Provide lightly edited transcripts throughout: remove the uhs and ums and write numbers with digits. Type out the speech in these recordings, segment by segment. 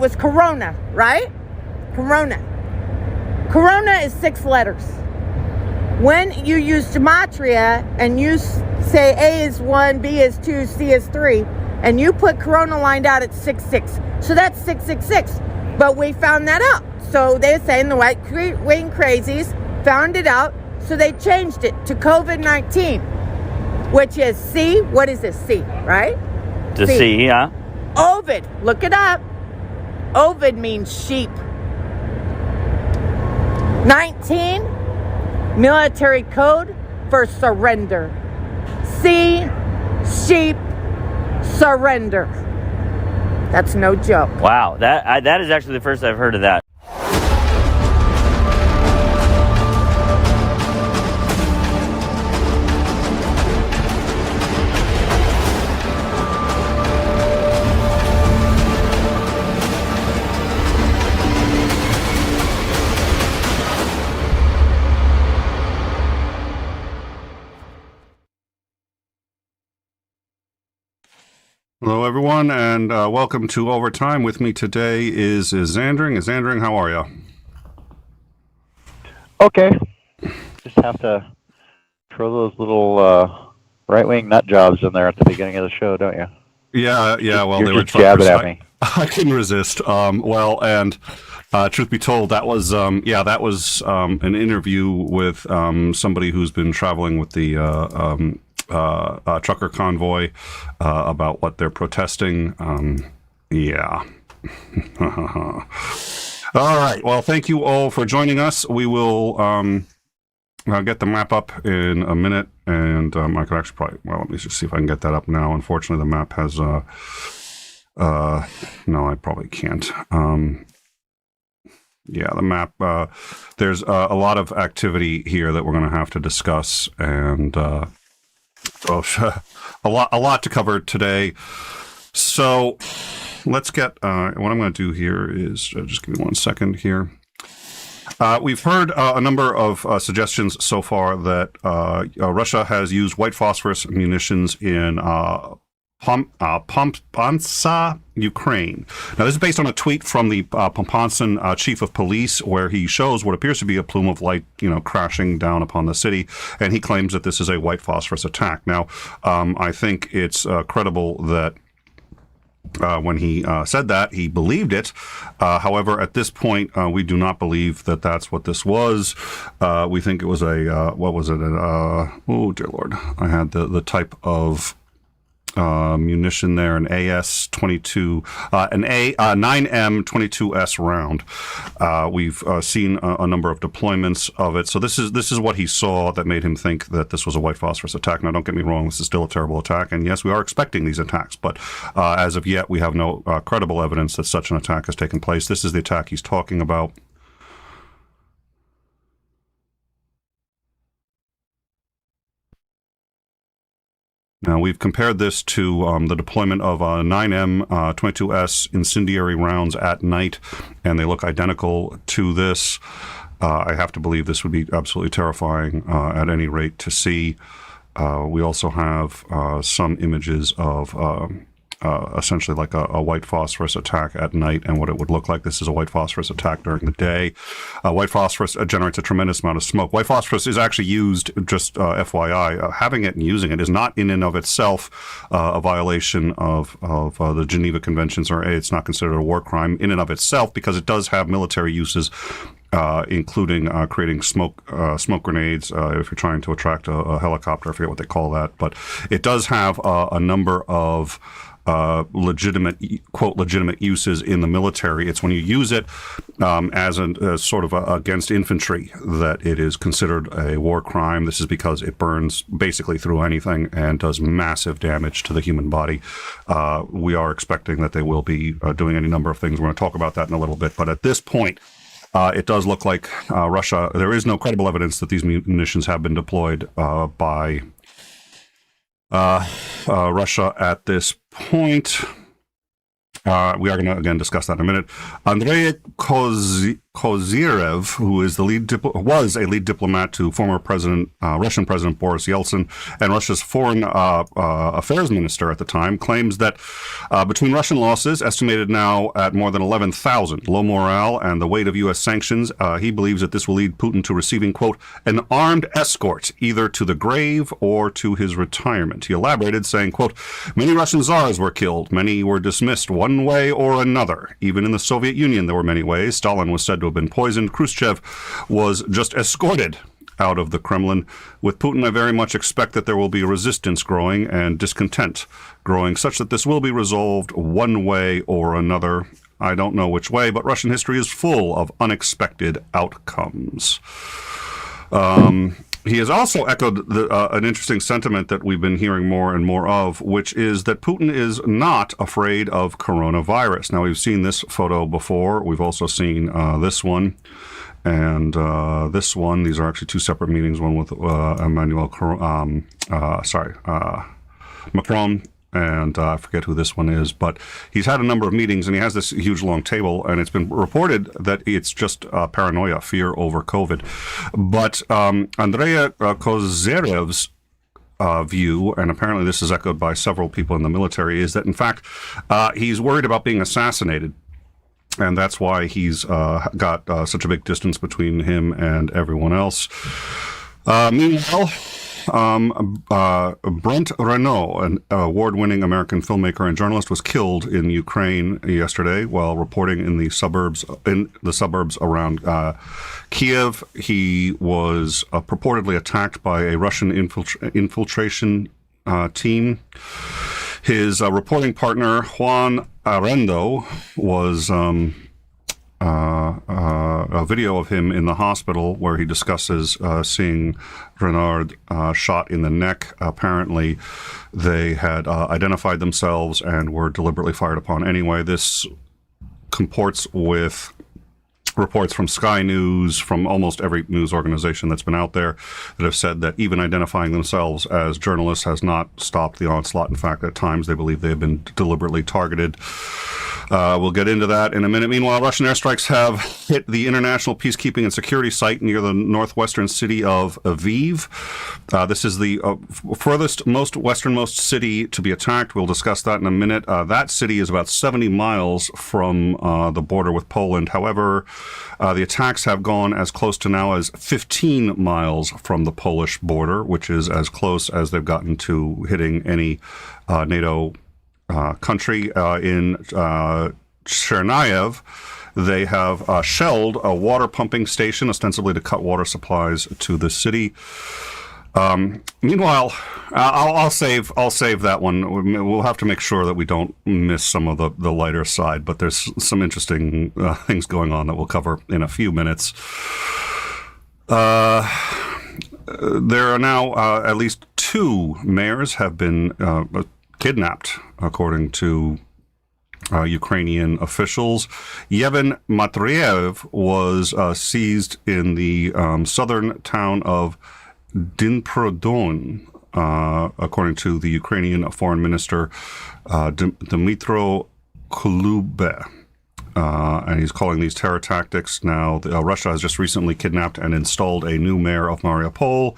was Corona, right? Corona. Corona is 6 letters. When you use gematria and you say A is 1, B is 2, C is 3, and you put Corona lined out at 66. So that's 666. But we found that out. So they're saying the white wing crazies found it out. So they changed it to COVID-19, which is C. What is this? C, right? To C, yeah. Ovid. Look it up. Ovid means sheep. 19, military code for surrender. C, sheep, surrender. That's no joke. Wow, that is actually the first I've heard of that. Hello, everyone, and welcome to Overtime. With me today is Zandring. Zandring, how are you? Okay. Just have to throw those little right-wing nut jobs in there at the beginning of the show, don't you? Yeah. Well, You're they were just jabbing at me. I couldn't resist. And truth be told, that was an interview with somebody who's been traveling with the trucker convoy about what they're protesting. Yeah. All right. Well, thank you all for joining us. We will get the map up in a minute, and I could actually probably, well, let me just see if I can get that up now. Unfortunately, the map has no, I probably can't. Yeah, the map, there's a lot of activity here that we're going to have to discuss, and a lot to cover today. So let's get, what I'm going to do here is, just give me 1 second here. We've heard a number of suggestions so far that Russia has used white phosphorus munitions in Pompansa, Ukraine. Now, this is based on a tweet from the Pompansan chief of police, where he shows what appears to be a plume of light, crashing down upon the city, and he claims that this is a white phosphorus attack. Now, I think it's credible that when he said that, he believed it. However, at this point, we do not believe that that's what this was. We think it was a, what was it? Oh, dear Lord. I had the type of munition there, an AS-22, an 9M22S round. We've seen a number of deployments of it. So this is what he saw that made him think that this was a white phosphorus attack. Now, don't get me wrong, this is still a terrible attack. And yes, we are expecting these attacks. But as of yet, we have no credible evidence that such an attack has taken place. This is the attack he's talking about. Now, we've compared this to the deployment of 9M22S incendiary rounds at night, and they look identical to this. I have to believe this would be absolutely terrifying at any rate to see. We also have some images of essentially like a white phosphorus attack at night and what it would look like. This is a white phosphorus attack during the day. White phosphorus generates a tremendous amount of smoke. White phosphorus is actually used, just FYI, having it and using it is not in and of itself a violation of the Geneva Conventions, or it's not considered a war crime in and of itself, because it does have military uses, including creating smoke grenades if you're trying to attract a helicopter. I forget what they call that, but it does have a number of legitimate uses in the military. It's when you use it as sort of against infantry that it is considered a war crime. This is because it burns basically through anything and does massive damage to the human body. We are expecting that they will be doing any number of things. We're going to talk about that in a little bit. But at this point, it does look like Russia, there is no credible evidence that these munitions have been deployed by Russia at this point. We are going to, again, discuss that in a minute. Andrei Kozyrev, who is was a lead diplomat to former Russian President Boris Yeltsin, and Russia's foreign affairs minister at the time, claims that between Russian losses, estimated now at more than 11,000, low morale, and the weight of U.S. sanctions, he believes that this will lead Putin to receiving, quote, an armed escort, either to the grave or to his retirement. He elaborated, saying, quote, many Russian czars were killed. Many were dismissed one way or another. Even in the Soviet Union, there were many ways. Stalin was said to have been poisoned. Khrushchev was just escorted out of the Kremlin. With Putin, I very much expect that there will be resistance growing and discontent growing, such that this will be resolved one way or another. I don't know which way, but Russian history is full of unexpected outcomes. He has also echoed an interesting sentiment that we've been hearing more and more of, which is that Putin is not afraid of coronavirus. Now, we've seen this photo before. We've also seen this one and this one. These are actually two separate meetings, one with Macron, and I forget who this one is, but he's had a number of meetings, and he has this huge long table, and it's been reported that it's just paranoia, fear over COVID. But Andrea Kozyrev's view, and apparently this is echoed by several people in the military, is that, in fact, he's worried about being assassinated. And that's why he's got such a big distance between him and everyone else. Meanwhile, Brent Renaud, an award-winning American filmmaker and journalist, was killed in Ukraine yesterday while reporting in the suburbs around Kiev. He was purportedly attacked by a Russian infiltration team. His reporting partner, Juan Arendo, was a video of him in the hospital where he discusses seeing Renard shot in the neck. Apparently, they had identified themselves and were deliberately fired upon anyway. This comports with reports from Sky News, from almost every news organization that's been out there, that have said that even identifying themselves as journalists has not stopped the onslaught. In fact, at times they believe they have been deliberately targeted. We'll get into that in a minute. Meanwhile, Russian airstrikes have hit the international peacekeeping and security site near the northwestern city of Aviv. This is the furthest, most westernmost city to be attacked. We'll discuss that in a minute. That city is about 70 miles from the border with Poland. However, the attacks have gone as close to now as 15 miles from the Polish border, which is as close as they've gotten to hitting any NATO country. In Chernihiv, they have shelled a water pumping station, ostensibly to cut water supplies to the city. Meanwhile, I'll save that one. We'll have to make sure that we don't miss some of the lighter side, but there's some interesting things going on that we'll cover in a few minutes. There are now at least 2 mayors have been kidnapped, according to Ukrainian officials. Yevhen Matriev was seized in the southern town of Dniprodon, according to the Ukrainian foreign minister Dmytro Kuleba. And he's calling these terror tactics. Now, Russia has just recently kidnapped and installed a new mayor of Mariupol.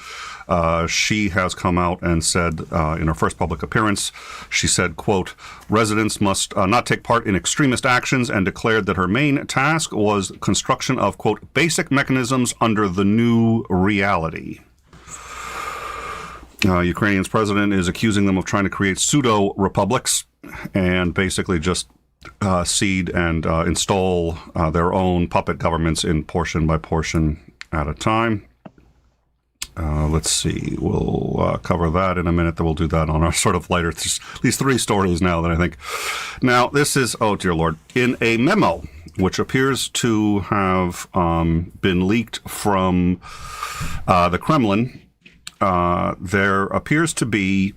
She has come out and said, in her first public appearance, she said, quote, residents must not take part in extremist actions, and declared that her main task was construction of, quote, basic mechanisms under the new reality. Ukrainian's president is accusing them of trying to create pseudo-republics and basically just seed and install their own puppet governments in portion by portion at a time. Let's see. We'll cover that in a minute. Then we'll do that on our sort of lighter, at least 3 stories now that I think. Now, this is, oh dear Lord, in a memo which appears to have been leaked from the Kremlin, there appears to be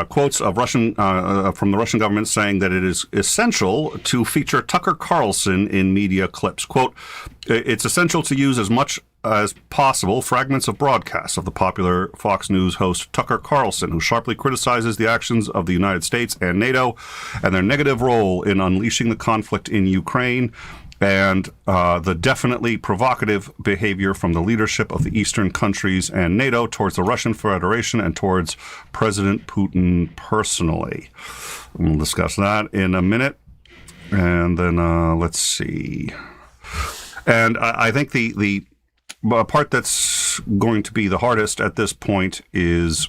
quotes of Russian from the Russian government saying that it is essential to feature Tucker Carlson in media clips. Quote, it's essential to use as much as possible fragments of broadcasts of the popular Fox News host Tucker Carlson, who sharply criticizes the actions of the United States and NATO and their negative role in unleashing the conflict in Ukraine. and the definitely provocative behavior from the leadership of the Eastern countries and NATO towards the Russian Federation and towards President Putin personally. We'll discuss that in a minute. And then let's see. And I think the part that's going to be the hardest at this point is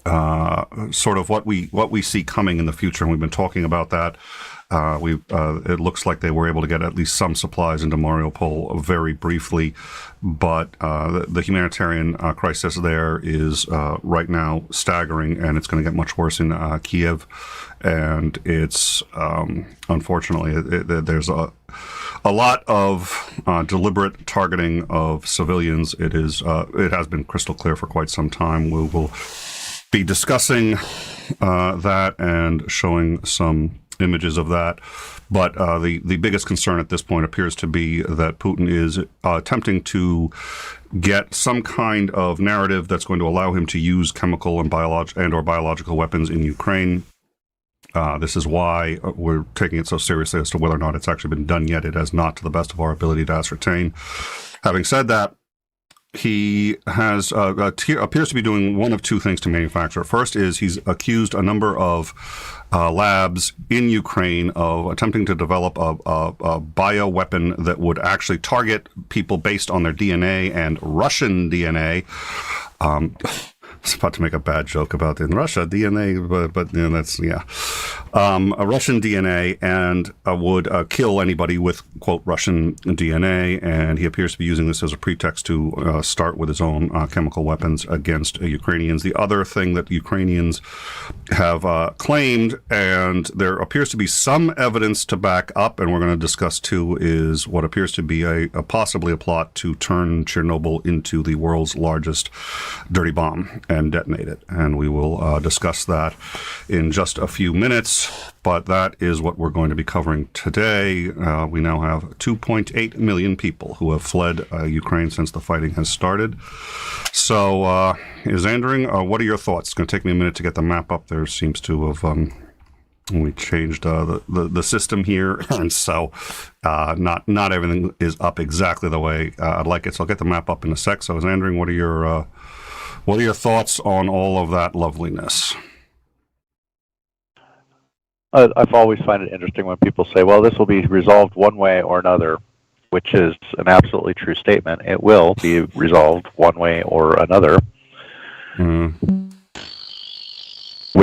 sort of what we see coming in the future, and we've been talking about that. It looks like they were able to get at least some supplies into Mariupol very briefly, but the humanitarian crisis there is right now staggering, and it's going to get much worse in Kiev. And it's unfortunately there's a lot of deliberate targeting of civilians. It has been crystal clear for quite some time. We will be discussing that and showing some images of that. But the biggest concern at this point appears to be that Putin is attempting to get some kind of narrative that's going to allow him to use chemical and biological weapons in Ukraine. This is why we're taking it so seriously as to whether or not it's actually been done yet. It has not, to the best of our ability to ascertain. Having said that, he has appears to be doing one of two things to manufacture. First is he's accused a number of labs in Ukraine of attempting to develop a bioweapon that would actually target people based on their DNA and Russian DNA. I was about to make a bad joke about in Russia DNA, but you know, that's a Russian DNA, and would kill anybody with quote Russian DNA. And he appears to be using this as a pretext to start with his own chemical weapons against Ukrainians. The other thing that Ukrainians have claimed, and there appears to be some evidence to back up, and we're going to discuss too, is what appears to be a possibly a plot to turn Chernobyl into the world's largest dirty bomb and detonate it. And we will discuss that in just a few minutes. But that is what we're going to be covering today. We now have 2.8 million people who have fled Ukraine since the fighting has started. So, Xandering, what are your thoughts? It's going to take me a minute to get the map up. There seems to have we changed the system here, and so not everything is up exactly the way I'd like it. So I'll get the map up in a sec. So, Xandering, what are your thoughts on all of that loveliness? I've always found it interesting when people say, well, this will be resolved one way or another, which is an absolutely true statement. It will be resolved one way or another. Way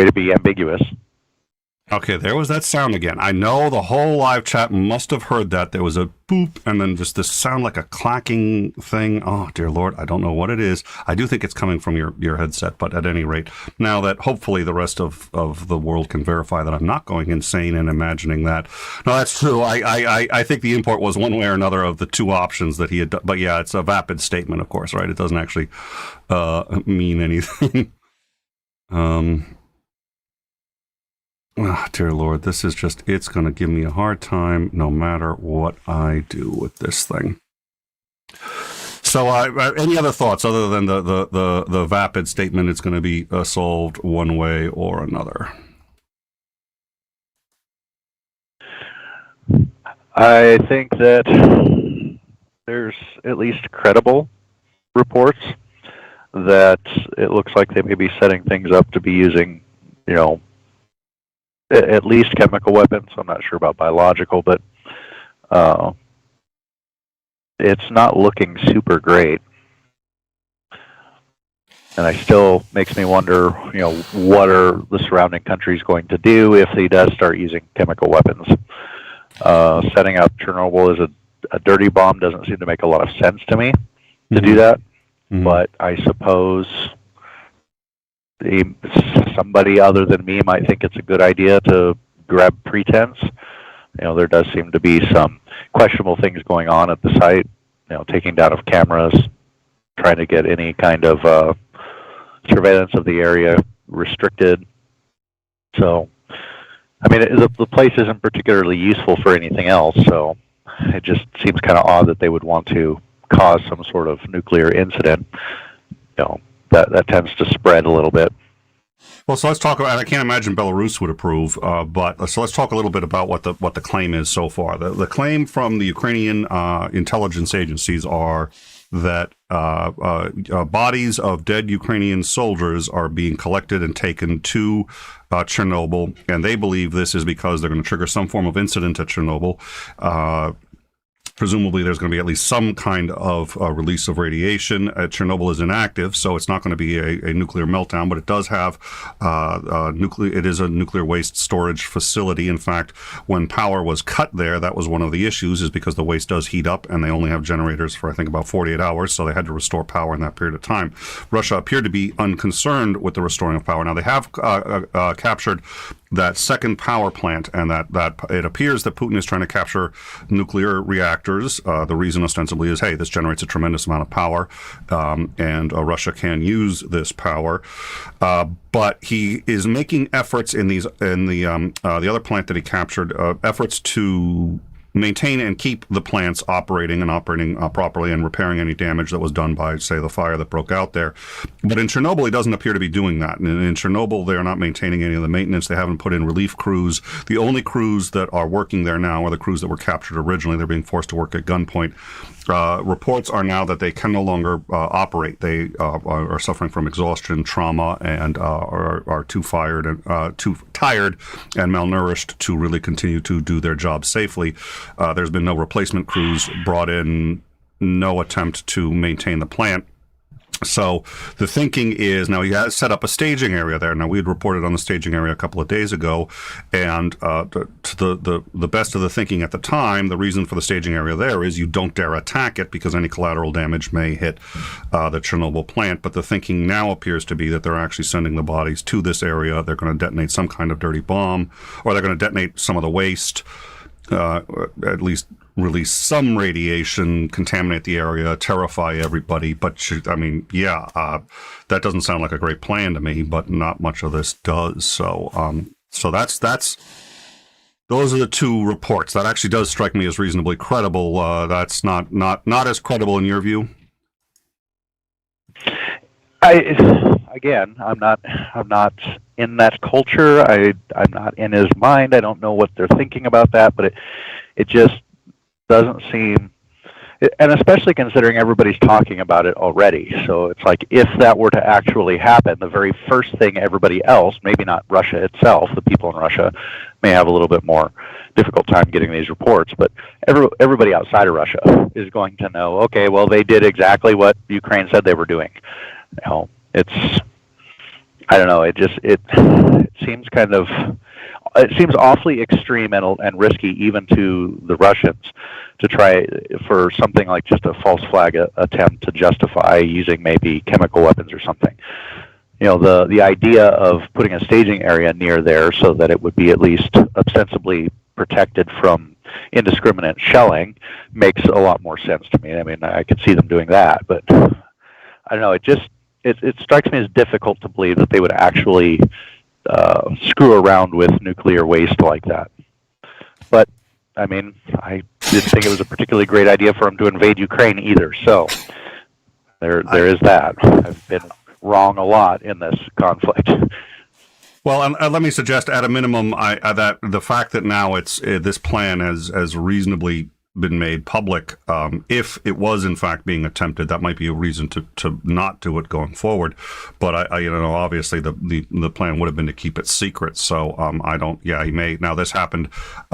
to be ambiguous. Okay, there was that sound again. I know the whole live chat must have heard that. There was a boop, and then just this sound like a clacking thing. Oh, dear Lord, I don't know what it is. I do think it's coming from your headset, but at any rate, now that hopefully the rest of the world can verify that I'm not going insane and imagining that. No, that's true. I think the import was one way or another of the two options that he had done. But yeah, it's a vapid statement, of course, right? It doesn't actually mean anything. Oh, dear Lord, this is just, it's going to give me a hard time no matter what I do with this thing. So any other thoughts other than the vapid statement it's going to be solved one way or another? I think that there's at least credible reports that it looks like they may be setting things up to be using, at least chemical weapons. I'm not sure about biological, but it's not looking super great. And it still makes me wonder, what are the surrounding countries going to do if he does start using chemical weapons? Setting up Chernobyl as a dirty bomb doesn't seem to make a lot of sense to me to do that. Mm-hmm. But I suppose somebody other than me might think it's a good idea to grab pretense. There does seem to be some questionable things going on at the site, taking down of cameras, trying to get any kind of surveillance of the area restricted. So, the place isn't particularly useful for anything else, so it just seems kind of odd that they would want to cause some sort of nuclear incident. That tends to spread a little bit. Well, so let's talk about. I can't imagine Belarus would approve, but so let's talk a little bit about what the claim is so far. The claim from the Ukrainian intelligence agencies are that bodies of dead Ukrainian soldiers are being collected and taken to Chernobyl, and they believe this is because they're going to trigger some form of incident at Chernobyl. Presumably, there's going to be at least some kind of release of radiation. Chernobyl is inactive, so it's not going to be a nuclear meltdown, but it does have it is a nuclear waste storage facility. In fact, when power was cut there, that was one of the issues, is because the waste does heat up, and they only have generators for, I think, about 48 hours, so they had to restore power in that period of time. Russia appeared to be unconcerned with the restoring of power. Now, they have captured that second power plant, and that it appears that Putin is trying to capture nuclear reactors. The reason ostensibly is, hey, this generates a tremendous amount of power, and Russia can use this power. But he is making efforts in the other plant that he captured, efforts to maintain and keep the plants operating properly and repairing any damage that was done by, say, the fire that broke out there. But in Chernobyl, he doesn't appear to be doing that. And in Chernobyl, they are not maintaining any of the maintenance. They haven't put in relief crews. The only crews that are working there now are the crews that were captured originally. They're being forced to work at gunpoint. Reports are now that they can no longer operate. They are suffering from exhaustion, trauma, and are too tired and malnourished to really continue to do their job safely. There's been no replacement crews brought in, no attempt to maintain the plant. So the thinking is, now he has set up a staging area there. Now, we had reported on the staging area a couple of days ago, and to the best of the thinking at the time, the reason for the staging area there is you don't dare attack it because any collateral damage may hit the Chernobyl plant. But the thinking now appears to be that they're actually sending the bodies to this area. They're going to detonate some kind of dirty bomb, or they're going to detonate some of the waste, at least release some radiation, contaminate the area, terrify everybody. But that doesn't sound like a great plan to me. But not much of this does. So that's those are the two reports. That actually does strike me as reasonably credible. That's not as credible in your view. I'm not in that culture. I'm not in his mind. I don't know what they're thinking about that, but it just doesn't seem, and especially considering everybody's talking about it already. So it's like, if that were to actually happen, the very first thing everybody else, maybe not Russia itself, the people in Russia may have a little bit more difficult time getting these reports, but everybody outside of Russia is going to know, okay, well, they did exactly what Ukraine said they were doing. I don't know, it seems it seems awfully extreme and risky even to the Russians to try for something like just a false flag attempt to justify using maybe chemical weapons or something. The idea of putting a staging area near there so that it would be at least ostensibly protected from indiscriminate shelling makes a lot more sense to me. I mean, I could see them doing that, but I don't know, it strikes me as difficult to believe that they would actually screw around with nuclear waste like that. But, I mean, I didn't think it was a particularly great idea for them to invade Ukraine either. So there is that. I've been wrong a lot in this conflict. Well, and let me suggest, at a minimum, that the fact that now this plan has reasonably been made public, if it was in fact being attempted, that might be a reason to not do it going forward. But obviously the plan would have been to keep it secret. So he may. Now, this happened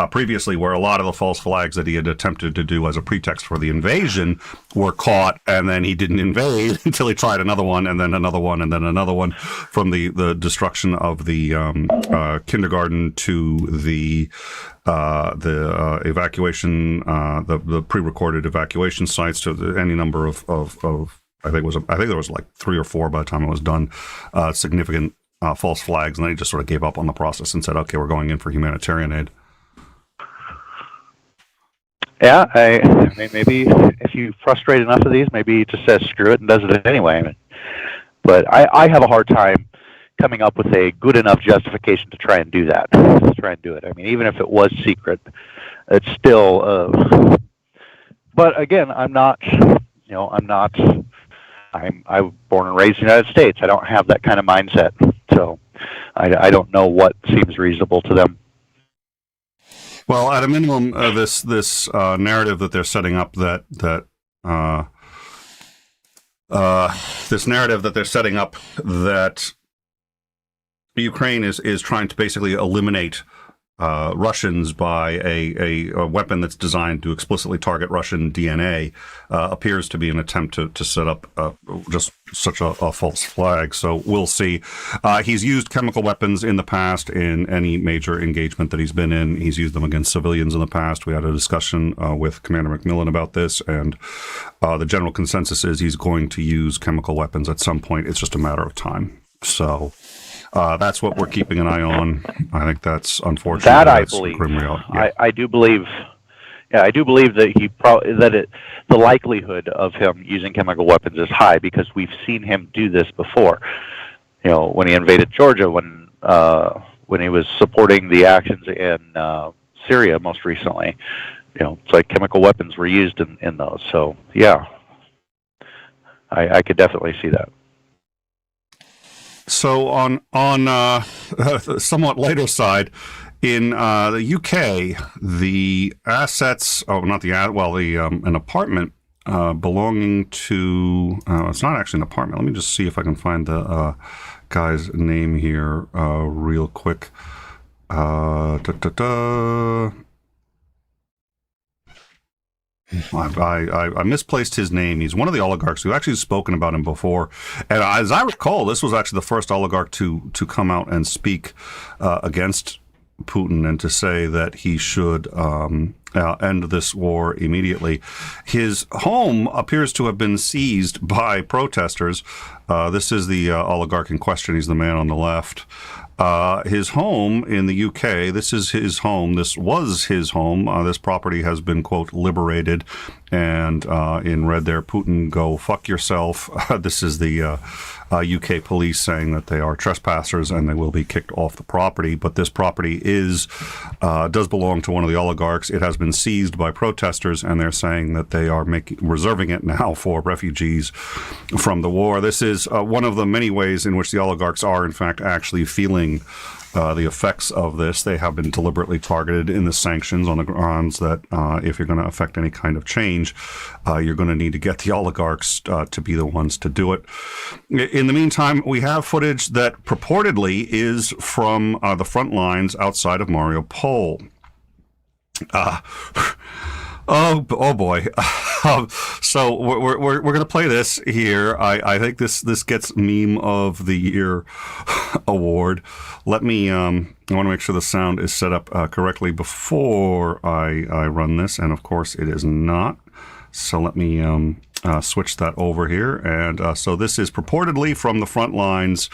previously, where a lot of the false flags that he had attempted to do as a pretext for the invasion were caught, and then he didn't invade until he tried another one, and then another one, and then another one, from the destruction of the kindergarten to the evacuation, the pre-recorded evacuation sites, to any number of I think there was like 3 or 4 by the time it was done, significant false flags, and then he just sort of gave up on the process and said, okay, we're going in for humanitarian aid. Yeah, I mean, maybe if you frustrate enough of these, maybe he just says screw it and does it anyway. But I have a hard time coming up with a good enough justification to try and do that. To try and do it. I mean, even if it was secret, it's still. But again, I'm born and raised in the United States. I don't have that kind of mindset. So I don't know what seems reasonable to them. Well, at a minimum, this narrative that they're setting up that Ukraine is trying to basically eliminate Russians by a weapon that's designed to explicitly target Russian DNA appears to be an attempt to set up just such a false flag. So we'll see. He's used chemical weapons in the past in any major engagement that he's been in. He's used them against civilians in the past. We had a discussion with Commander McMillan about this, and the general consensus is he's going to use chemical weapons at some point. It's just a matter of time. So that's what we're keeping an eye on. I think that's unfortunate. That I that's believe. Grim reality. Yeah. I do believe. Yeah, I do believe that the likelihood of him using chemical weapons is high because we've seen him do this before. You know, when he invaded Georgia, when he was supporting the actions in Syria most recently. You know, it's like chemical weapons were used in those. So yeah, I could definitely see that. So on the somewhat lighter side, in the UK, the assets, an apartment belonging to, it's not actually an apartment. Let me just see if I can find the guy's name here real quick. I misplaced his name. He's one of the oligarchs who actually has spoken about him before. And as I recall, this was actually the first oligarch to come out and speak against Putin and to say that he should end this war immediately. His home appears to have been seized by protesters. This is the oligarch in question. He's the man on the left. His home in the UK, this is his home. This was his home. This property has been, quote, liberated. And in red there, Putin, go fuck yourself. This is the UK police saying that they are trespassers and they will be kicked off the property. But this property does belong to one of the oligarchs. It has been seized by protesters, and they're saying that they are reserving it now for refugees from the war. This is one of the many ways in which the oligarchs are, in fact, actually feeling the effects of this. They have been deliberately targeted in the sanctions on the grounds that if you're going to affect any kind of change, you're going to need to get the oligarchs to be the ones to do it. In the meantime, we have footage that purportedly is from the front lines outside of Mariupol. Oh boy! So we're going to play this here. I think this gets Meme of the Year award. Let me. I want to make sure the sound is set up correctly before I run this, and of course it is not. So let me switch that over here. And so this is purportedly from the front lines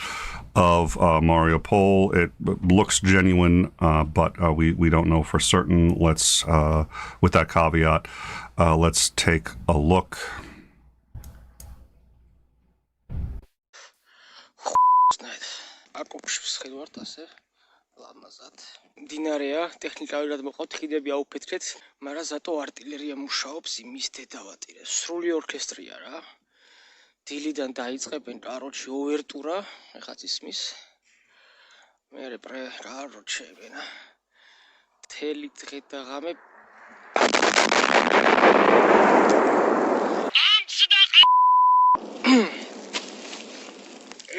of Mariupol. It looks genuine, but we don't know for certain. Let's, with that caveat, let's take a look. მდინარეა, ტექნიკალურად მოყავთ, ხიდები აუფეთქეთ, მაგრამ ზატო არტილერია მუშაობს, იმის დედავატირეს. სრული ორკესტრია რა. დილიდან დაიწყებენ კაროჩი ოვერტურა, ეხაც ისმის. მე კაროჩი შეებენა. მთელი დღე და ღამე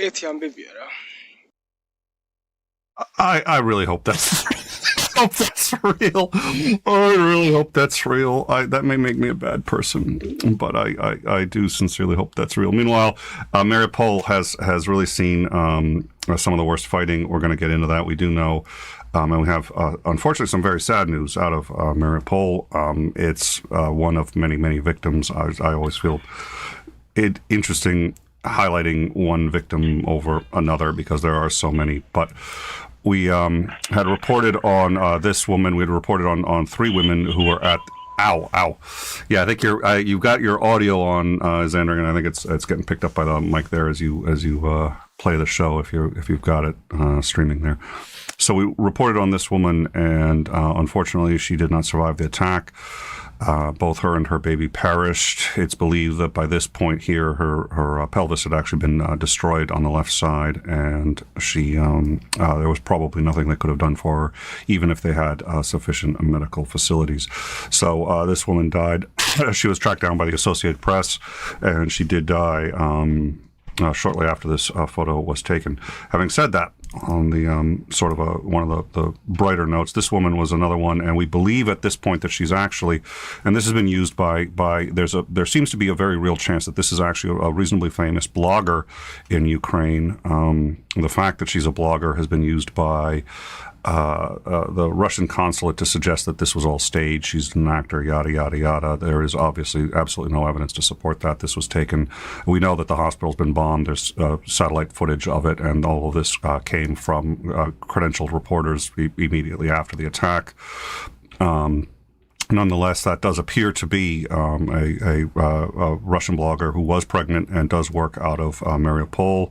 ერთი ამბებია რა. I really hope that's real. I really hope that's real. That may make me a bad person, but I do sincerely hope that's real. Meanwhile, Mariupol has really seen some of the worst fighting. We're going to get into that. We do know, and we have unfortunately some very sad news out of Mariupol. It's one of many victims. I always feel it interesting highlighting one victim over another because there are so many. But we had reported on this woman. We had reported on 3 women who were at. Ow! Yeah, I think you've got your audio on, Xander, and I think it's getting picked up by the mic there as you play the show if you've got it streaming there. So we reported on this woman, and unfortunately, she did not survive the attack. Both her and her baby perished. It's believed that by this point here, her pelvis had actually been destroyed on the left side, and she there was probably nothing they could have done for her, even if they had sufficient medical facilities. So this woman died. She was tracked down by the Associated Press, and she did die shortly after this photo was taken. Having said that, on the sort of one of the brighter notes, this woman was another one, and we believe at this point that she's actually, and this has been used by there seems to be a very real chance that this is actually a reasonably famous blogger in Ukraine. The fact that she's a blogger has been used by the Russian consulate to suggest that this was all staged. She's an actor, yada, yada, yada. There is obviously absolutely no evidence to support that. This was taken. We know that the hospital's been bombed. There's satellite footage of it, and all of this came from credentialed reporters immediately after the attack. Nonetheless, that does appear to be a Russian blogger who was pregnant and does work out of Mariupol.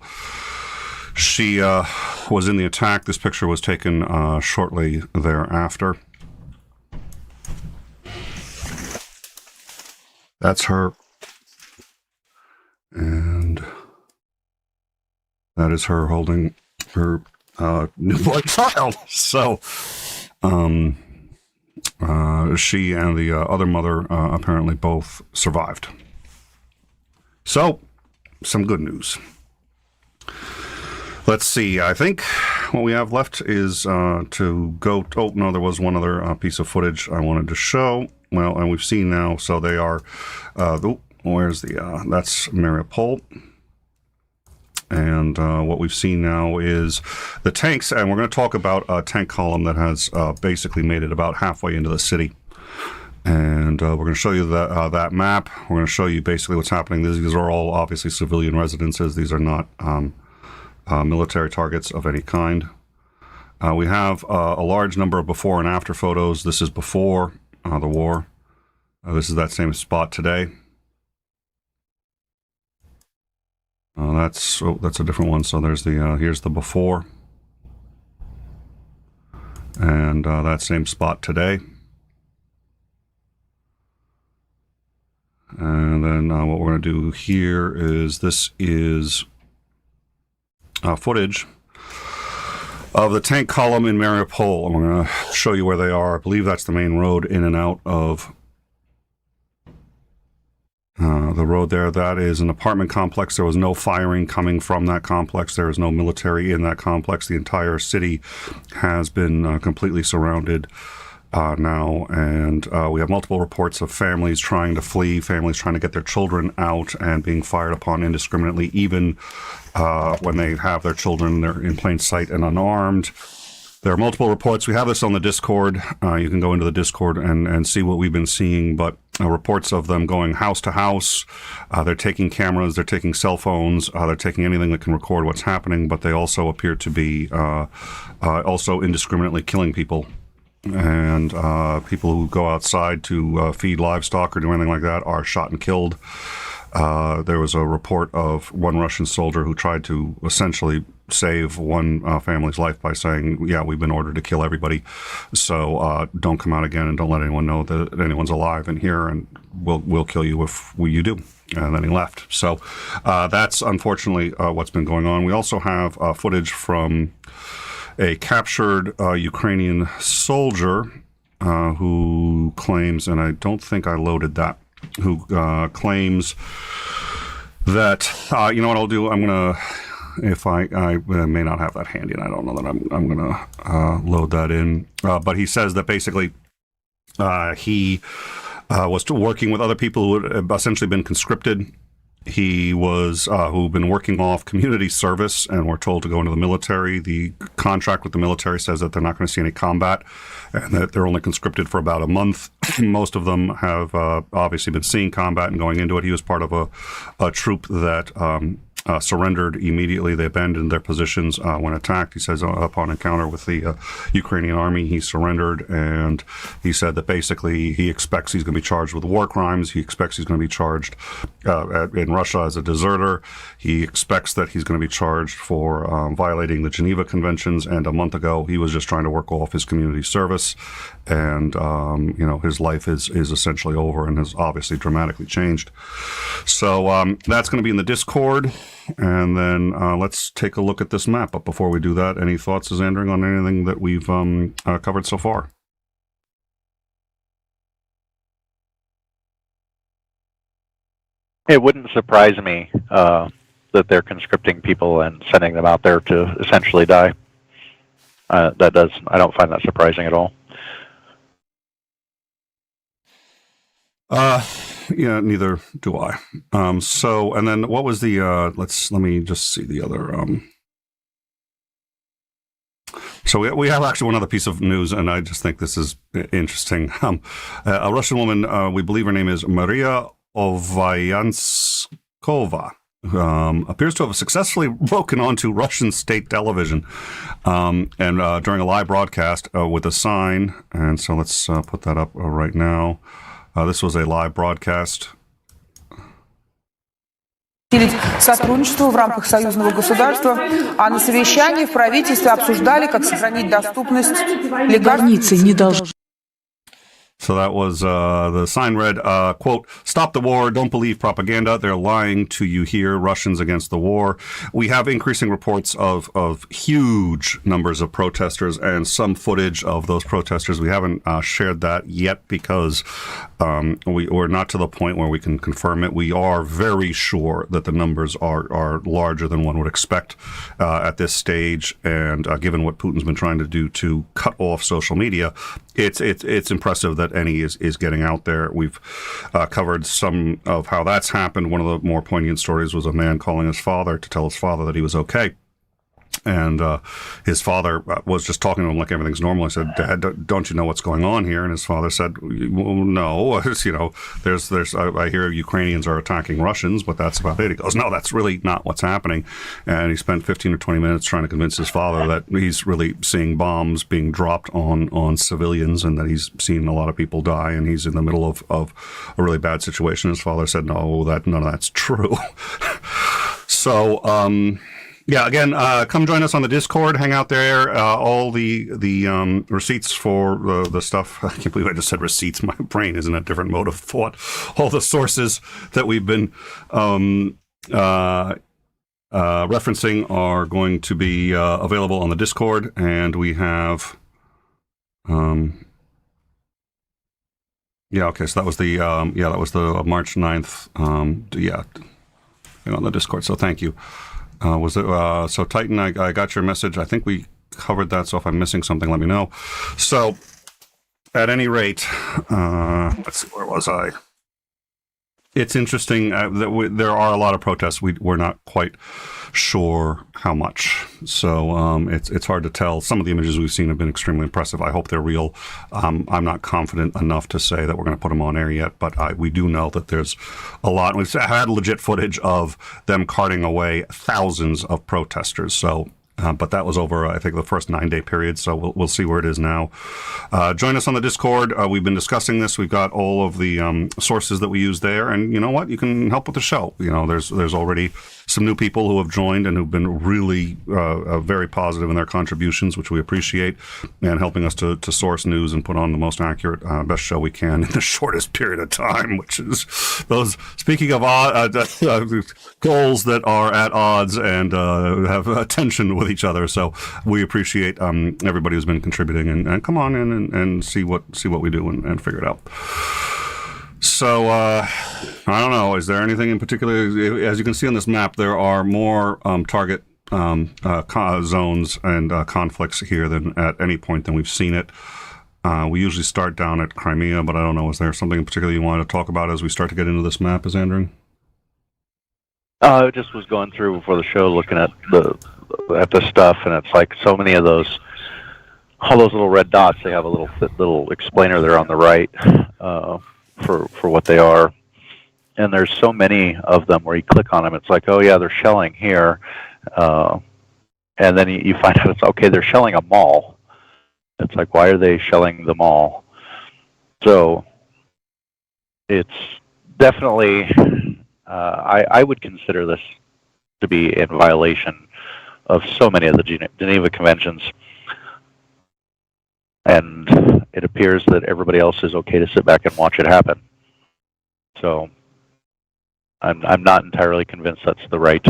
She was in the attack. This picture was taken shortly thereafter. That's her. And that is her holding her newborn child. So she and the other mother apparently both survived. So, some good news. Let's see. I think what we have left is to go. Oh no, there was one other piece of footage I wanted to show. Well, and we've seen now. So they are. Where's the? That's Mariupol. And what we've seen now is the tanks, and we're going to talk about a tank column that has basically made it about halfway into the city. And we're going to show you that map. We're going to show you basically what's happening. These are all obviously civilian residences. These are not military targets of any kind. We have a large number of before and after photos. This is before the war. This is that same spot today. That's a different one. So there's the here's the before, and that same spot today. And then what we're going to do here is this is footage of the tank column in Mariupol. I'm going to show you where they are. I believe that's the main road in and out of the road there. That is an apartment complex. There was no firing coming from that complex. There is no military in that complex. The entire city has been completely surrounded now, and we have multiple reports of families trying to flee, families trying to get their children out and being fired upon indiscriminately, even when they have their children, they're in plain sight and unarmed. There are multiple reports. We have this on the Discord. You can go into the Discord and see what we've been seeing, but reports of them going house to house. They're taking cameras, they're taking cell phones, they're taking anything that can record what's happening, but they also appear to be also indiscriminately killing people. And people who go outside to feed livestock or do anything like that are shot and killed. There was a report of one Russian soldier who tried to essentially save one family's life by saying, yeah, we've been ordered to kill everybody, so don't come out again and don't let anyone know that anyone's alive in here, and we'll kill you if you do. And then he left. So that's unfortunately what's been going on. We also have footage from a captured Ukrainian soldier who claims, and I don't think I loaded that, who claims that, you know what I'll do? I'm going to, if I may not have that handy, and I don't know that I'm going to load that in. But he says that basically he was working with other people who had essentially been conscripted. He was who've been working off community service and were told to go into the military. The contract with the military says that they're not going to see any combat and that they're only conscripted for about a month. Most of them have obviously been seeing combat and going into it. He was part of a troop that surrendered immediately. They abandoned their positions when attacked. He says upon encounter with the Ukrainian army, he surrendered, and he said that basically he expects he's going to be charged with war crimes. He expects he's going to be charged in Russia as a deserter. He expects that he's going to be charged for violating the Geneva Conventions, and a month ago he was just trying to work off his community service, and his life is essentially over and has obviously dramatically changed. So that's going to be in the Discord. And then let's take a look at this map. But before we do that, any thoughts, Xandring, on anything that we've covered so far? It wouldn't surprise me that they're conscripting people and sending them out there to essentially die. I don't find that surprising at all. Yeah, neither do I. So, and then what was the, let me just see the other, so we have actually one other piece of news, and I just think this is interesting. A Russian woman, we believe her name is Maria Ovayanskova, appears to have successfully broken onto Russian state television, and during a live broadcast with a sign, and so let's put that up right now. This was a live broadcast. Сотрудничество в рамках союзного государства, а на совещании в правительстве обсуждали, как сохранить доступность лекарств. So that was the sign read, quote, "Stop the war, don't believe propaganda. They're lying to you here, Russians against the war." We have increasing reports of huge numbers of protesters and some footage of those protesters. We haven't shared that yet because we're not to the point where we can confirm it. We are very sure that the numbers are larger than one would expect at this stage. And given what Putin's been trying to do to cut off social media, it's impressive that any is getting out there. We've covered some of how that's happened. One of the more poignant stories was a man calling his father to tell his father that he was okay. And his father was just talking to him like everything's normal. I said, "Dad, don't you know what's going on here?" And his father said, "Well, no, there's I hear Ukrainians are attacking Russians, but that's about it." He goes, "No, that's really not what's happening." And he spent 15 or 20 minutes trying to convince his father that he's really seeing bombs being dropped on civilians and that he's seen a lot of people die and he's in the middle of a really bad situation. His father said, "No, none of that's true." So, yeah, again, come join us on the Discord. Hang out there. All the receipts for the stuff. I can't believe I just said receipts. My brain is in a different mode of thought. All the sources that we've been referencing are going to be available on the Discord, and we have. Yeah. Okay. So that was the March 9th. Yeah, on the Discord. So thank you. Was it so Titan? I got your message. I think we covered that. So if I'm missing something, let me know. So, at any rate, let's see, where was I? It's interesting that there are a lot of protests. We're not quite sure how much. So it's hard to tell. Some of the images we've seen have been extremely impressive. I hope they're real. I'm not confident enough to say that we're going to put them on air yet, but we do know that there's a lot. We've had legit footage of them carting away thousands of protesters. So. But that was over, I think, the first 9-day period, so we'll see where it is now. Join us on the Discord. We've been discussing this. We've got all of the sources that we use there, and you know what? You can help with the show. There's already some new people who have joined and who've been really very positive in their contributions, which we appreciate, and helping us to source news and put on the most accurate, best show we can in the shortest period of time, which is those, speaking of goals that are at odds and have tension with each other. So we appreciate everybody who's been contributing, and come on in and see what we do and figure it out. So I don't know. Is there anything in particular? As you can see on this map, there are more target zones and conflicts here than at any point than we've seen it. We usually start down at Crimea, but I don't know. Is there something in particular you wanted to talk about as we start to get into this map, Xandring? I just was going through before the show, looking at the stuff, and it's like so many of those, all those little red dots. They have a little explainer there on the right for what they are. and there's so many of them where you click on them, it's like, oh yeah, they're shelling here, and then you find out it's okay, they're shelling a mall. It's like, why are they shelling the mall? So it's definitely, I would consider this to be in violation of so many of the Geneva Conventions, and it appears that everybody else is okay to sit back and watch it happen. So I'm not entirely convinced that's the right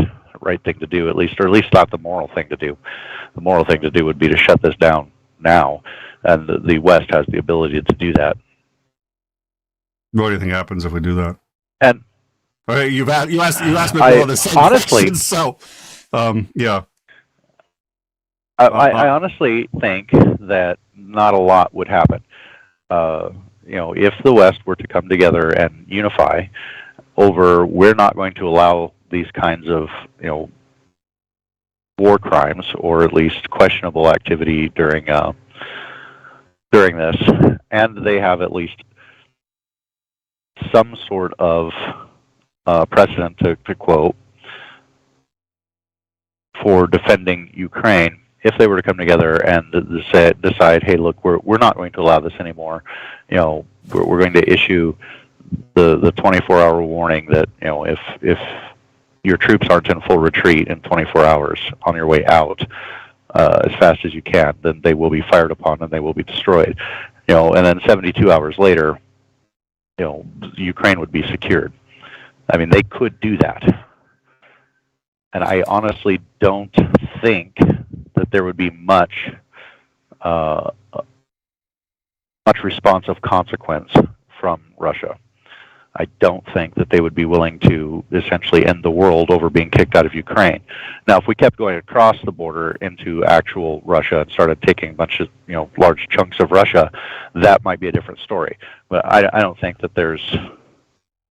thing to do, at least not the moral thing to do. The moral thing to do would be to shut this down now, and the West has the ability to do that. What do you think happens if we do that? And okay, you asked me all the same honestly questions, so yeah. I honestly think that not a lot would happen. If the West were to come together and unify over, we're not going to allow these kinds of war crimes, or at least questionable activity during this, and they have at least some sort of precedent to quote for defending Ukraine. If they were to come together and decide, hey, look, we're not going to allow this anymore. We're going to issue the 24-hour warning that if your troops aren't in full retreat in 24 hours on your way out as fast as you can, then they will be fired upon and they will be destroyed. And then 72 hours later, Ukraine would be secured. I mean, they could do that. And I honestly don't think that there would be much response of consequence from Russia. I don't think that they would be willing to essentially end the world over being kicked out of Ukraine. Now, if we kept going across the border into actual Russia and started taking a bunch of, large chunks of Russia, that might be a different story. But I don't think that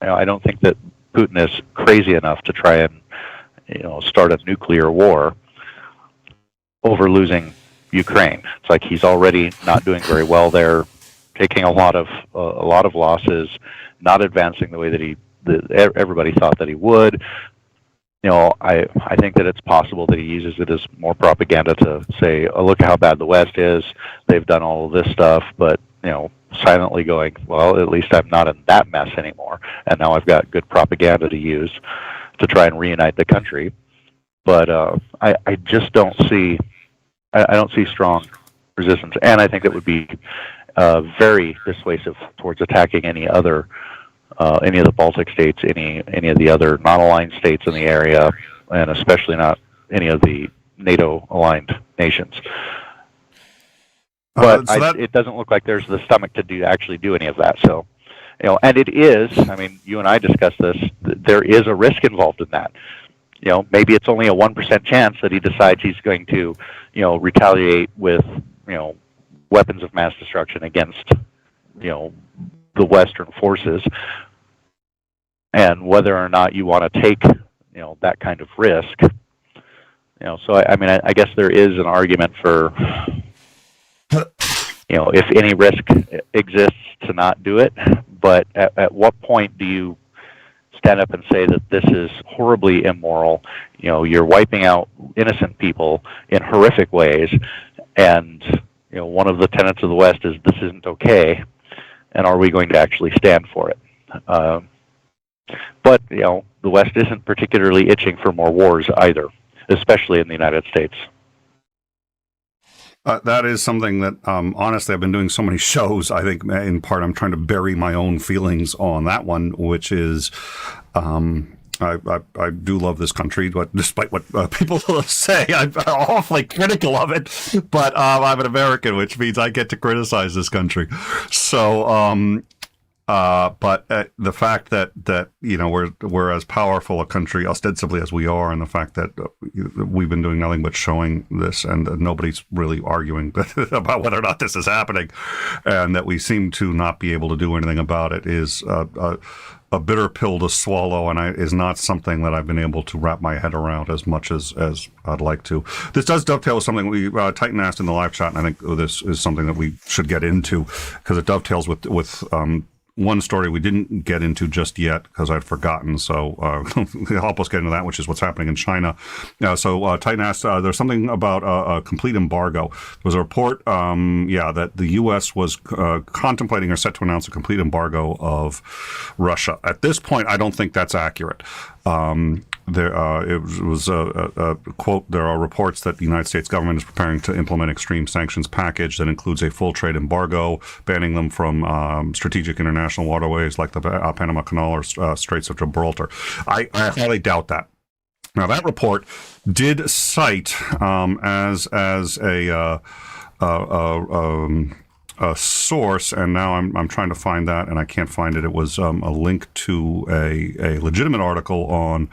I don't think that Putin is crazy enough to try and, start a nuclear war over losing Ukraine. It's like he's already not doing very well there, taking a lot of losses, not advancing the way that everybody thought that he would. I think that it's possible that he uses it as more propaganda to say, oh, look how bad the West is. They've done all of this stuff, but, silently going, well, at least I'm not in that mess anymore. And now I've got good propaganda to use to try and reunite the country. But I just don't see, I don't see strong resistance. And I think it would be very dissuasive towards attacking any of the Baltic states, any of the other non-aligned states in the area, and especially not any of the NATO-aligned nations. But it doesn't look like there's the stomach to actually do any of that. So, and it is. I mean, you and I discussed this. There is a risk involved in that. Maybe it's only a 1% chance that he decides he's going to, retaliate with, weapons of mass destruction against, the Western forces, and whether or not you want to take, that kind of risk. So I guess there is an argument for, if any risk exists, to not do it. But at what point do you stand up and say that this is horribly immoral? You're wiping out innocent people in horrific ways, and one of the tenets of the West is this isn't okay, and are we going to actually stand for it? But the West isn't particularly itching for more wars either, especially in the United States. That is something that, honestly, I've been doing so many shows. I think in part I'm trying to bury my own feelings on that one, which is, I do love this country, but despite what people say, I'm awfully critical of it. But I'm an American, which means I get to criticize this country. So, but the fact that we're as powerful a country ostensibly as we are, and the fact that we've been doing nothing but showing this, and nobody's really arguing about whether or not this is happening, and that we seem to not be able to do anything about it, is a bitter pill to swallow, and is not something that I've been able to wrap my head around as much as I'd like to. This does dovetail with something Titan asked in the live chat, and I think this is something that we should get into, because it dovetails with one story we didn't get into just yet because I'd forgotten. So help us get into that, which is what's happening in China. Titan asked, there's something about a complete embargo. There was a report, that the U.S. was contemplating or set to announce a complete embargo of Russia. At this point, I don't think that's accurate. It was a quote, there are reports that the United States government is preparing to implement extreme sanctions package that includes a full trade embargo, banning them from strategic international waterways like the Panama Canal or Straits of Gibraltar. I highly doubt that. Now, that report did cite as a source, and now I'm trying to find that, and I can't find it. It was a link to a legitimate article on,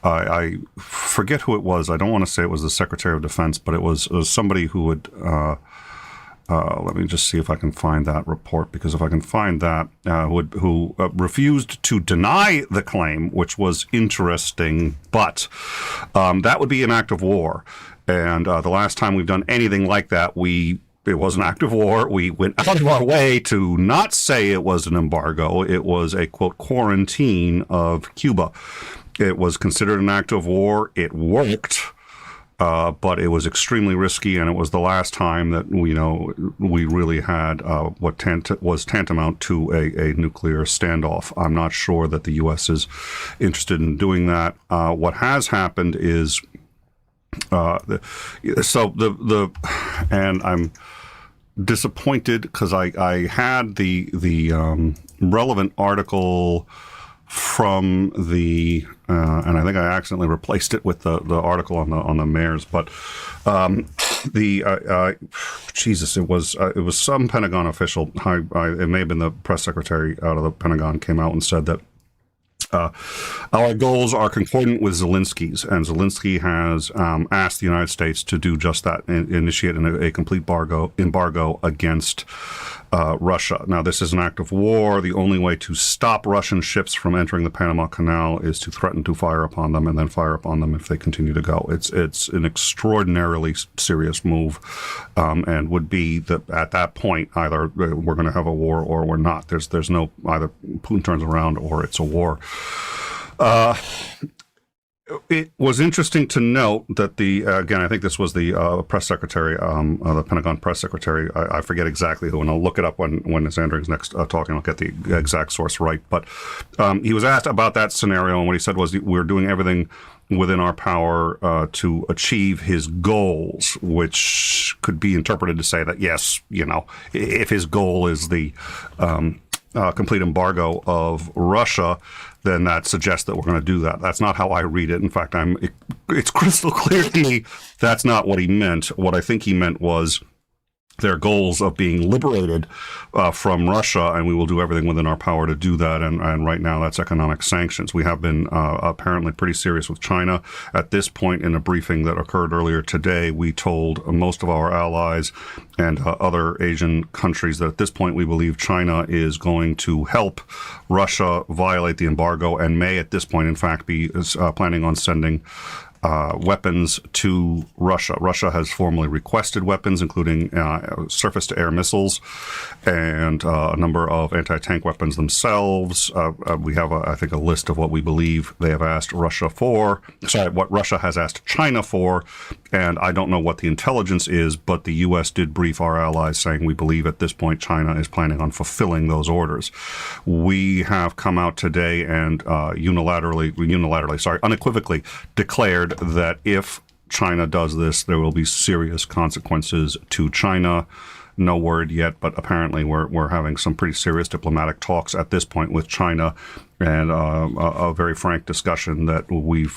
I forget who it was. I don't want to say it was the Secretary of Defense, but it was somebody who would, let me just see if I can find that report, because if I can find that, who refused to deny the claim, which was interesting, but that would be an act of war. And the last time we've done anything like that, it was an act of war. We went out of our way to not say it was an embargo. It was a, quote, quarantine of Cuba. It was considered an act of war. It worked, but it was extremely risky, and it was the last time that we really had what was tantamount to a nuclear standoff. I'm not sure that the U.S. is interested in doing that. What has happened is, and I'm disappointed because I had the relevant article from the and I think I accidentally replaced it with the article on the mayors, but Jesus, it was some Pentagon official. It may have been the press secretary out of the Pentagon came out and said that our goals are concordant with Zelensky's, and Zelensky has asked the United States to do just that, initiate a complete embargo against Russia. Now, this is an act of war. The only way to stop Russian ships from entering the Panama Canal is to threaten to fire upon them and then fire upon them if they continue to go. It's an extraordinarily serious move, and would be that at that point either we're going to have a war or we're not. There's no either Putin turns around or it's a war. It was interesting to note that again, I think this was the press secretary, the Pentagon press secretary. I forget exactly who, and I'll look it up when Andrew's next talking. I'll get the exact source right. But he was asked about that scenario, and what he said was we're doing everything within our power to achieve his goals, which could be interpreted to say that, yes, if his goal is the complete embargo of Russia, then that suggests that we're going to do that. That's not how I read it. In fact, it's crystal clear to me that's not what he meant. What I think he meant was their goals of being liberated from Russia, and we will do everything within our power to do that. And right now, that's economic sanctions. We have been apparently pretty serious with China. At this point, in a briefing that occurred earlier today, we told most of our allies and other Asian countries that at this point we believe China is going to help Russia violate the embargo and may at this point, in fact, be planning on sending weapons to Russia. Russia has formally requested weapons, including surface-to-air missiles and a number of anti-tank weapons themselves. We have, I think, a list of what we believe they have asked Russia for. Sorry, what Russia has asked China for, and I don't know what the intelligence is, but the U.S. did brief our allies saying we believe at this point China is planning on fulfilling those orders. We have come out today and unequivocally declared that if China does this, there will be serious consequences to China. No word yet, but apparently we're having some pretty serious diplomatic talks at this point with China, and a very frank discussion that we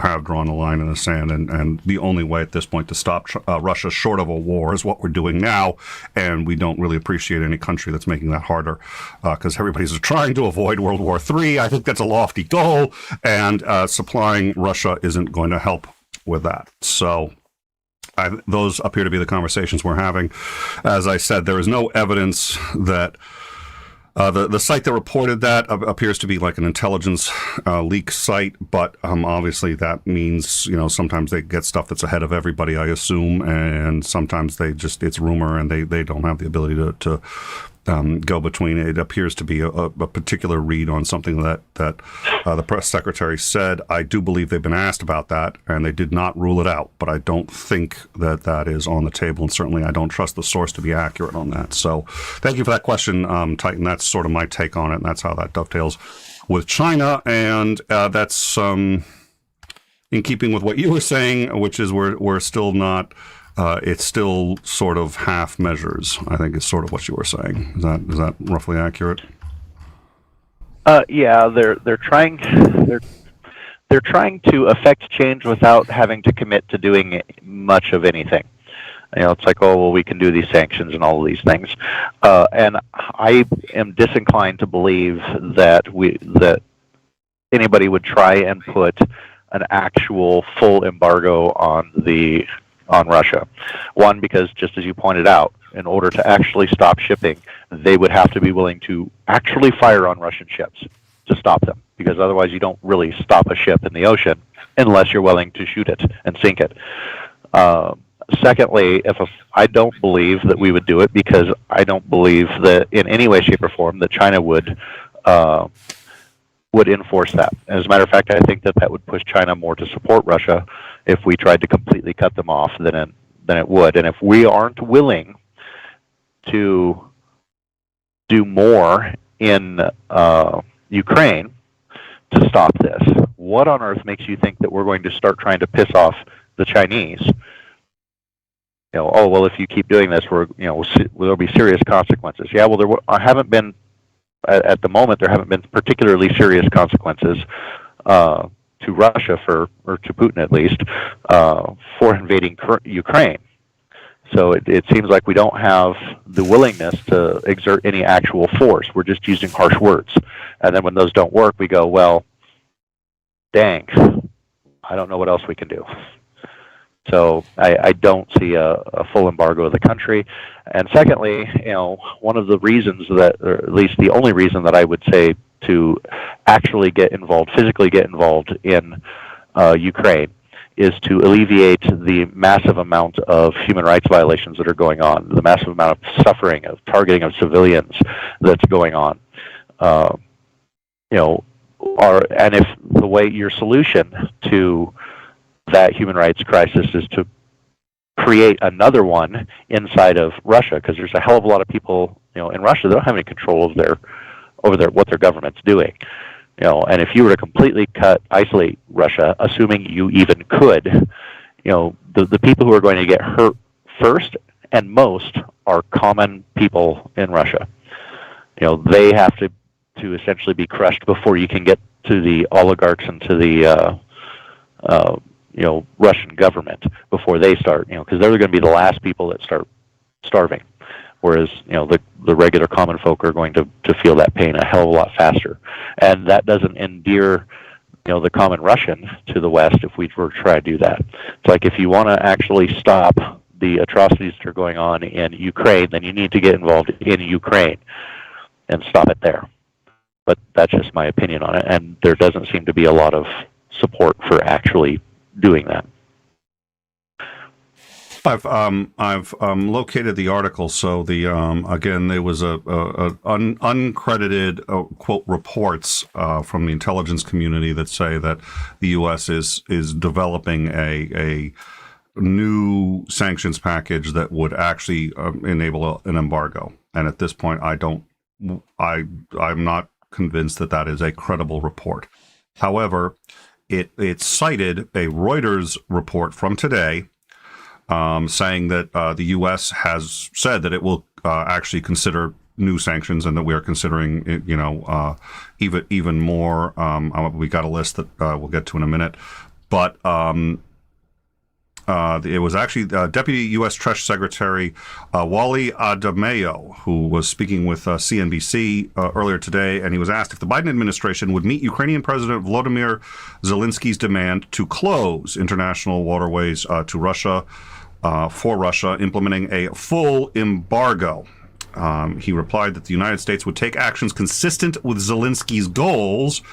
have drawn a line in the sand, and the only way at this point to stop Russia short of a war is what we're doing now, and we don't really appreciate any country that's making that harder, because everybody's trying to avoid World War III. I think that's a lofty goal, and supplying Russia isn't going to help with that. So those appear to be the conversations we're having. As I said, there is no evidence that the site that reported that appears to be like an intelligence leak site, but obviously that means, sometimes they get stuff that's ahead of everybody, I assume, and sometimes it's rumor and they don't have the ability to go-between. It appears to be a particular read on something that the press secretary said. I do believe they've been asked about that, and they did not rule it out. But I don't think that is on the table, and certainly I don't trust the source to be accurate on that. So thank you for that question, Titan. That's sort of my take on it, and that's how that dovetails with China, and that's in keeping with what you were saying, which is we're still not. It's still sort of half measures, I think is sort of what you were saying. Is that roughly accurate? Yeah, they're trying to affect change without having to commit to doing much of anything. It's like, oh, well, we can do these sanctions and all of these things. And I am disinclined to believe that anybody would try and put an actual full embargo on Russia. One, because just as you pointed out, in order to actually stop shipping, they would have to be willing to actually fire on Russian ships to stop them, because otherwise you don't really stop a ship in the ocean unless you're willing to shoot it and sink it. Secondly, I don't believe that we would do it, because I don't believe that in any way, shape, or form that China would enforce that. As a matter of fact, I think that would push China more to support Russia if we tried to completely cut them off than it would. And if we aren't willing to do more in Ukraine to stop this, what on earth makes you think that we're going to start trying to piss off the Chinese? Oh, well, if you keep doing this, there'll be serious consequences. Yeah, well, haven't been, at the moment, there haven't been particularly serious consequences to Russia or to Putin at least, for invading Ukraine. So it seems like we don't have the willingness to exert any actual force. We're just using harsh words. And then when those don't work, we go, well, dang, I don't know what else we can do. So I don't see a full embargo of the country. And secondly, one of the reasons that, or at least the only reason that I would say to actually physically get involved in Ukraine, is to alleviate the massive amount of human rights violations that are going on, the massive amount of suffering, of targeting of civilians that's going on. And if the way your solution to that human rights crisis is to create another one inside of Russia, because there's a hell of a lot of people, in Russia, they don't have any control over what their government's doing. And if you were to completely isolate Russia, assuming you even could, the people who are going to get hurt first and most are common people in Russia. They have to essentially be crushed before you can get to the oligarchs and to the Russian government before they start, because they're going to be the last people that start starving. Whereas, the regular common folk are going to feel that pain a hell of a lot faster. And that doesn't endear, the common Russian to the West if we were to try to do that. It's like, if you want to actually stop the atrocities that are going on in Ukraine, then you need to get involved in Ukraine and stop it there. But that's just my opinion on it. And there doesn't seem to be a lot of support for actually doing that. I've located the article. So again, there was a uncredited quote reports from the intelligence community that say that the U.S. is developing a new sanctions package that would actually enable an embargo. And at this point, I'm not convinced that is a credible report. However, it cited a Reuters report from today, saying that the U.S. has said that it will actually consider new sanctions, and that we are considering, even more. We got a list that we'll get to in a minute, but it was actually Deputy U.S. Treasury Secretary Wally Adamayo who was speaking with CNBC earlier today, and he was asked if the Biden administration would meet Ukrainian President Volodymyr Zelensky's demand to close international waterways to Russia, for Russia, implementing a full embargo. He replied that the United States would take actions consistent with Zelensky's goals,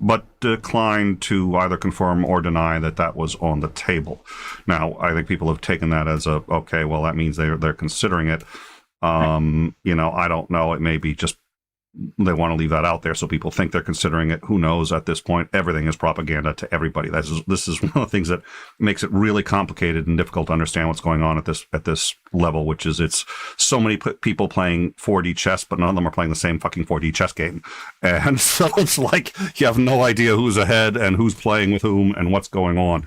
but declined to either confirm or deny that was on the table. Now, I think people have taken that as okay, well, that means they're considering it. I don't know. It may be just they want to leave that out there so people think they're considering it. Who knows? At this point, everything is propaganda to everybody. This is one of the things that makes it really complicated and difficult to understand what's going on at this level, which is it's so many people playing 4D chess, but none of them are playing the same fucking 4D chess game. And so it's like you have no idea who's ahead and who's playing with whom and what's going on.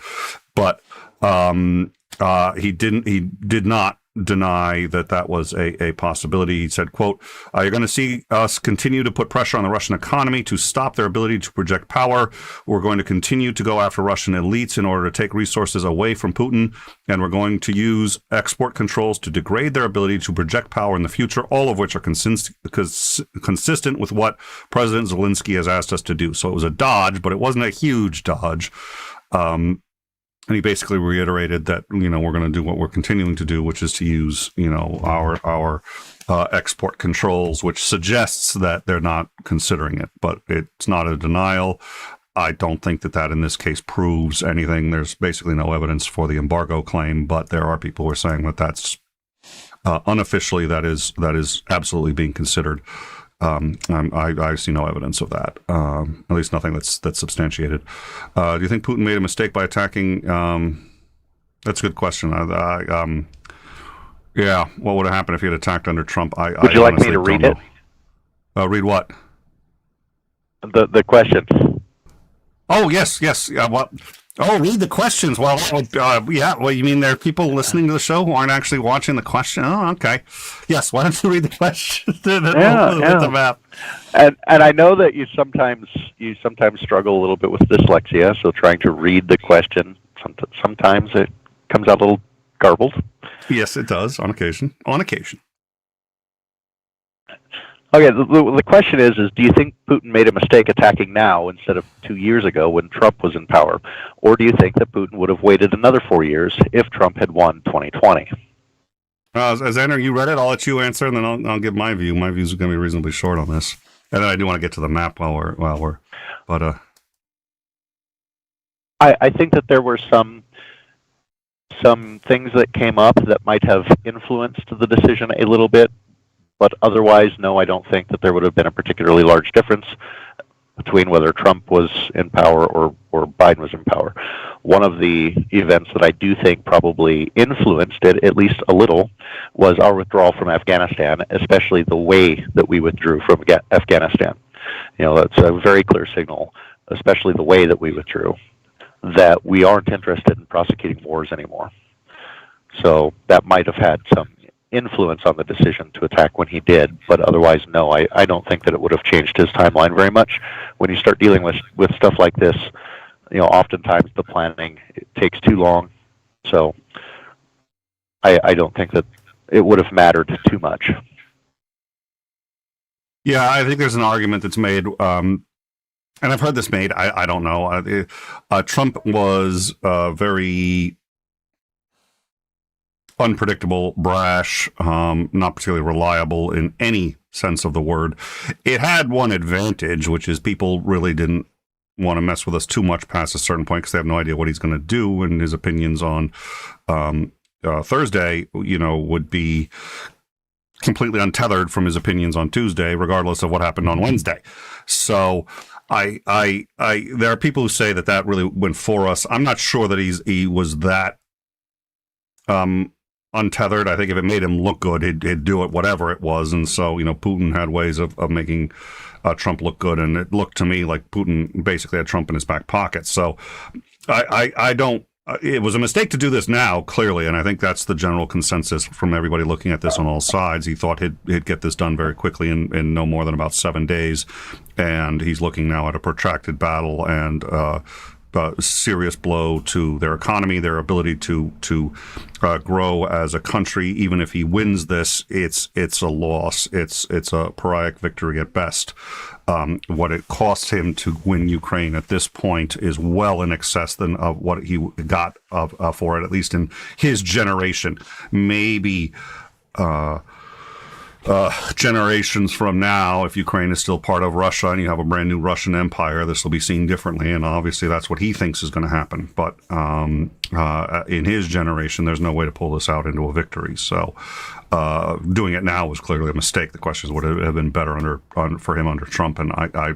But he did not deny that was a possibility. He said, quote, "You're going to see us continue to put pressure on the Russian economy to stop their ability to project power. We're going to continue to go after Russian elites in order to take resources away from Putin, and we're going to use export controls to degrade their ability to project power in the future, all of which are consistent with what President Zelensky has asked us to do." So it was a dodge, but it wasn't a huge dodge. And he basically reiterated that, we're going to do what we're continuing to do, which is to use, our export controls, which suggests that they're not considering it. But it's not a denial. I don't think that in this case proves anything. There's basically no evidence for the embargo claim, but there are people who are saying that that's unofficially that is absolutely being considered. I see no evidence of that. At least nothing that's substantiated. Do you think Putin made a mistake by attacking? That's a good question. Yeah. What would have happened if he had attacked under Trump? Would you like me to read it? Read what? The question. Oh, yes. Read the questions. Well, you mean there are people listening to the show who aren't actually watching the question? Oh, okay. Yes, why don't you read the question? With the map. And I know that you sometimes struggle a little bit with dyslexia, so trying to read the question, sometimes it comes out a little garbled. Yes, it does, on occasion. Okay, the question is do you think Putin made a mistake attacking now instead of 2 years ago when Trump was in power? Or do you think that Putin would have waited another 4 years if Trump had won 2020? Xander, you read it. I'll let you answer, and then I'll give my view. My views are going to be reasonably short on this. And then I do want to get to the map I think that there were some things that came up that might have influenced the decision a little bit. But otherwise, no, I don't think that there would have been a particularly large difference between whether Trump was in power or Biden was in power. One of the events that I do think probably influenced it, at least a little, was our withdrawal from Afghanistan, especially the way that we withdrew from Afghanistan. That's a very clear signal, especially the way that we withdrew, that we aren't interested in prosecuting wars anymore. So that might have had some influence on the decision to attack when he did, but otherwise, no, I don't think that it would have changed his timeline very much. When you start dealing with stuff like this, oftentimes the planning takes too long, so I don't think that it would have mattered too much. Yeah, I think there's an argument that's made, and I've heard this made, I don't know. Trump was very unpredictable, brash, not particularly reliable in any sense of the word. It had one advantage, which is people really didn't want to mess with us too much past a certain point because they have no idea what he's going to do, and his opinions on Thursday, would be completely untethered from his opinions on Tuesday, regardless of what happened on Wednesday. So there are people who say that really went for us. I'm not sure that he was that untethered. I think if it made him look good, he'd do it, whatever it was. And so, Putin had ways of making Trump look good. And it looked to me like Putin basically had Trump in his back pocket. So I don't, it was a mistake to do this now, clearly. And I think that's the general consensus from everybody looking at this on all sides. He thought he'd get this done very quickly in no more than about 7 days. And he's looking now at a protracted battle and serious blow to their economy, their ability to grow as a country. Even if he wins this, it's a loss. It's a pyrrhic victory at best. What it cost him to win Ukraine at this point is well in excess than what he got for it, at least in his generation. Maybe generations from now, if Ukraine is still part of Russia and you have a brand new Russian empire, this will be seen differently. And obviously that's what he thinks is going to happen. But in his generation, there's no way to pull this out into a victory. So doing it now was clearly a mistake. The question is, would it have been better for him under Trump? And I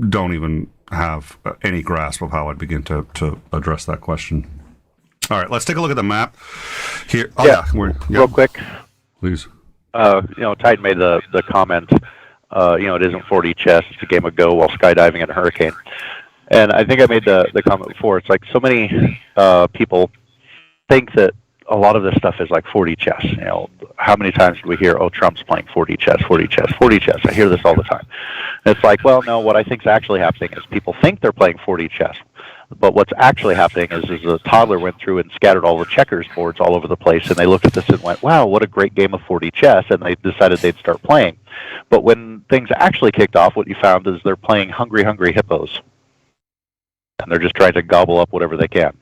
don't even have any grasp of how I'd begin to address that question. All right, let's take a look at the map here. Real quick. Please. Tide made the comment, it isn't 4D chess, it's a game of Go while skydiving in a hurricane. And I think I made the comment before, it's like so many people think that a lot of this stuff is like 4D chess. How many times do we hear, Trump's playing 4D chess, 4D chess, 4D chess? I hear this all the time. And it's like, well, no, what I think is actually happening is people think they're playing 4D chess. But what's actually happening is a toddler went through and scattered all the checkers boards all over the place, and they looked at this and went, wow, what a great game of 4D chess, and they decided they'd start playing. But when things actually kicked off, what you found is they're playing hungry, hungry hippos. And they're just trying to gobble up whatever they can.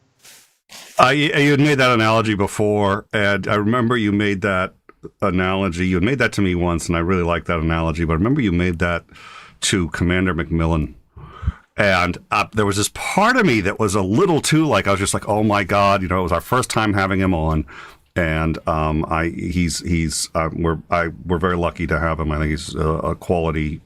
You had made that analogy before, and I remember you made that analogy. You had made that to me once, and I really liked that analogy, but I remember you made that to Commander McMillan. And there was this part of me that was a little too I was just like, oh my God, it was our first time having him on, and we're very lucky to have him. I think he's a quality.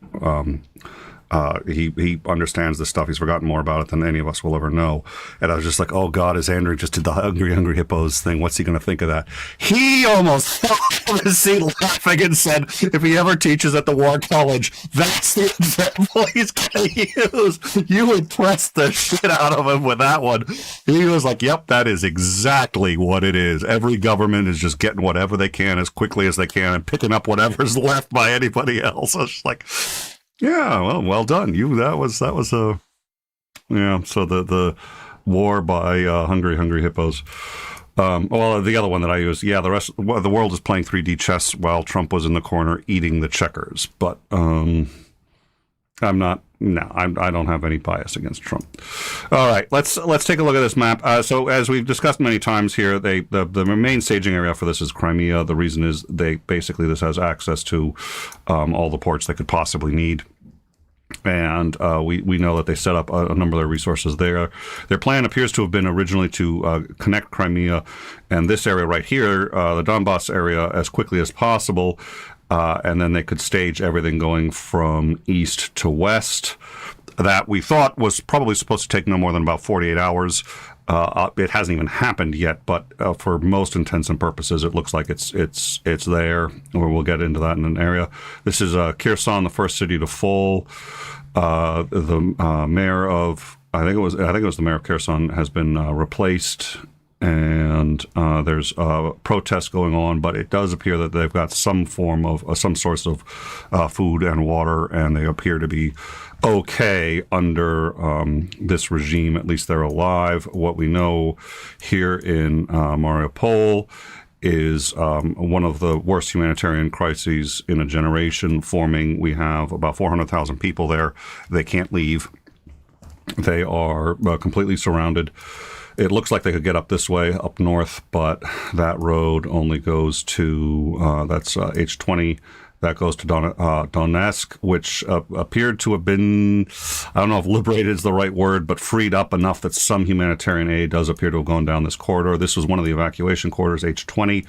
He understands this stuff. He's forgotten more about it than any of us will ever know. And I was just like, oh God, as Andrew just did the hungry, hungry hippos thing, what's he going to think of that? He almost fell from his seat laughing and said, if he ever teaches at the War College, that's the example he's going to use. You impressed the shit out of him with that one. He was like, yep, that is exactly what it is. Every government is just getting whatever they can as quickly as they can and picking up whatever's left by anybody else. I was just like, yeah, well done. That was so the war by hungry hippos. The other one that I used, the world is playing 3D chess while Trump was in the corner eating the checkers. But I don't have any bias against Trump. All right, let's take a look at this map. So as we've discussed many times here, the main staging area for this is Crimea. The reason is this has access to all the ports they could possibly need. And we know that they set up a number of their resources there. Their plan appears to have been originally to connect Crimea and this area right here, the Donbass area, as quickly as possible. And then they could stage everything going from east to west. That we thought was probably supposed to take no more than about 48 hours. It hasn't even happened yet, but for most intents and purposes, it looks like it's there. Or we'll get into that in an area. This is Kherson, the first city to fall. The mayor of I think it was the mayor of Kherson has been replaced. And there's protests going on, but it does appear that they've got some form of some source of food and water, and they appear to be okay under this regime. At least they're alive. What we know here in Mariupol is one of the worst humanitarian crises in a generation forming. We have about 400,000 people there. They can't leave. They are completely surrounded. It looks like they could get up this way, up north, but that road only goes to, that's H20, that goes to Donetsk, which appeared to have been, I don't know if liberated is the right word, but freed up enough that some humanitarian aid does appear to have gone down this corridor. This was one of the evacuation corridors, H20,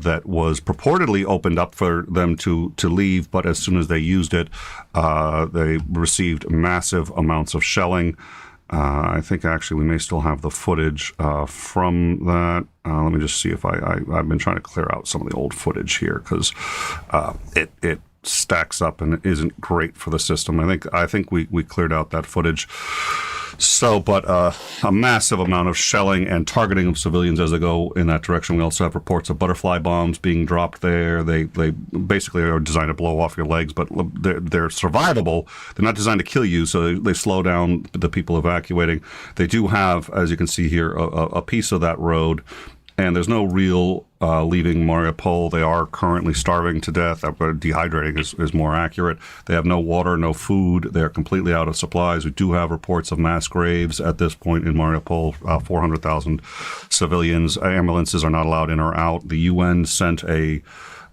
that was purportedly opened up for them to leave, but as soon as they used it, they received massive amounts of shelling. I think actually we may still have the footage from that. Let me just see if I've been trying to clear out some of the old footage here because it stacks up and it isn't great for the system. I think we cleared out that footage. So, but a massive amount of shelling and targeting of civilians as they go in that direction. We also have reports of butterfly bombs being dropped there. They basically are designed to blow off your legs, but they're survivable. They're not designed to kill you, so they slow down the people evacuating. They do have, as you can see here, a piece of that road. And there's no real leaving Mariupol. They are currently starving to death. Dehydrating is more accurate. They have no water, no food. They're completely out of supplies. We do have reports of mass graves at this point in Mariupol, 400,000 civilians. Ambulances are not allowed in or out. The UN sent a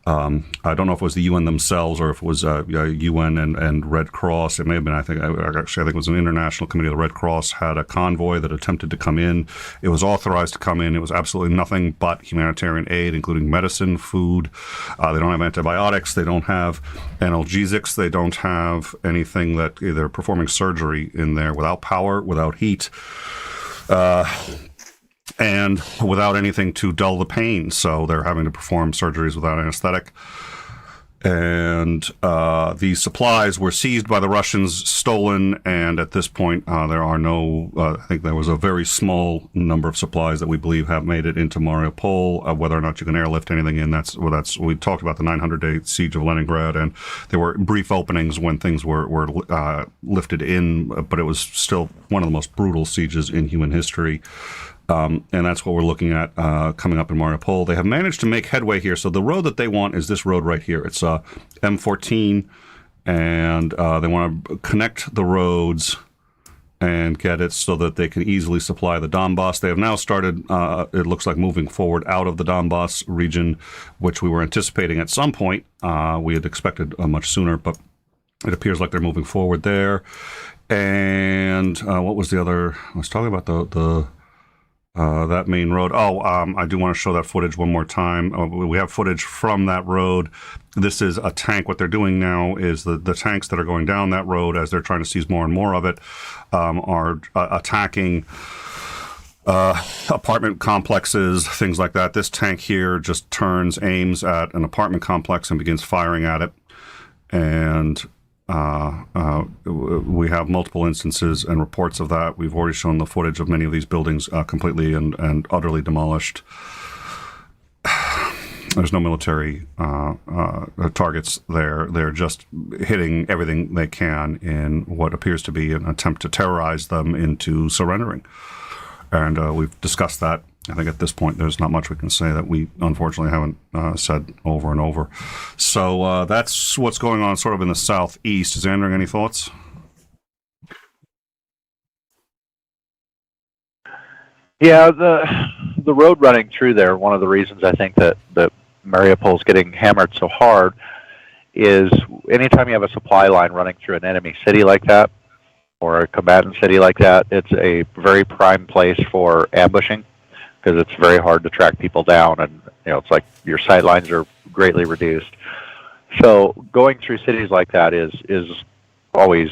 I don't know if it was the UN themselves or if it was UN and Red Cross. It may have been, I think it was an international committee of the Red Cross had a convoy that attempted to come in. It was authorized to come in. It was absolutely nothing but humanitarian aid, including medicine, food. They don't have antibiotics. They don't have analgesics. They don't have anything that they're performing surgery in there without power, without heat. And without anything to dull the pain. So they're having to perform surgeries without anesthetic. And these supplies were seized by the Russians, stolen, and at this point there are no, I think there was a very small number of supplies that we believe have made it into Mariupol. Whether or not you can airlift anything in, we talked about the 900-day siege of Leningrad, and there were brief openings when things were lifted in, but it was still one of the most brutal sieges in human history. And that's what we're looking at coming up in Mariupol. They have managed to make headway here. So the road that they want is this road right here. It's M14, and they want to connect the roads and get it so that they can easily supply the Donbass. They have now started, it looks like, moving forward out of the Donbass region, which we were anticipating at some point. We had expected much sooner, but it appears like they're moving forward there. And what was the other? I was talking about that main road. I do want to show that footage one more time. We have footage from that road. This is a tank. What they're doing now is the tanks that are going down that road, as they're trying to seize more and more of it, are attacking apartment complexes, things like that. This tank here just aims at an apartment complex and begins firing at it. And we have multiple instances and reports of that. We've already shown the footage of many of these buildings completely and utterly demolished. There's no military targets there. They're just hitting everything they can in what appears to be an attempt to terrorize them into surrendering. And we've discussed that. I think at this point there's not much we can say that we unfortunately haven't said over and over. So that's what's going on sort of in the southeast. Is Andrew, any thoughts? Yeah, the road running through there, one of the reasons I think that Mariupol's getting hammered so hard is anytime you have a supply line running through an enemy city like that, or a combatant city like that, it's a very prime place for ambushing, because it's very hard to track people down, and it's like your sight lines are greatly reduced. So going through cities like that is always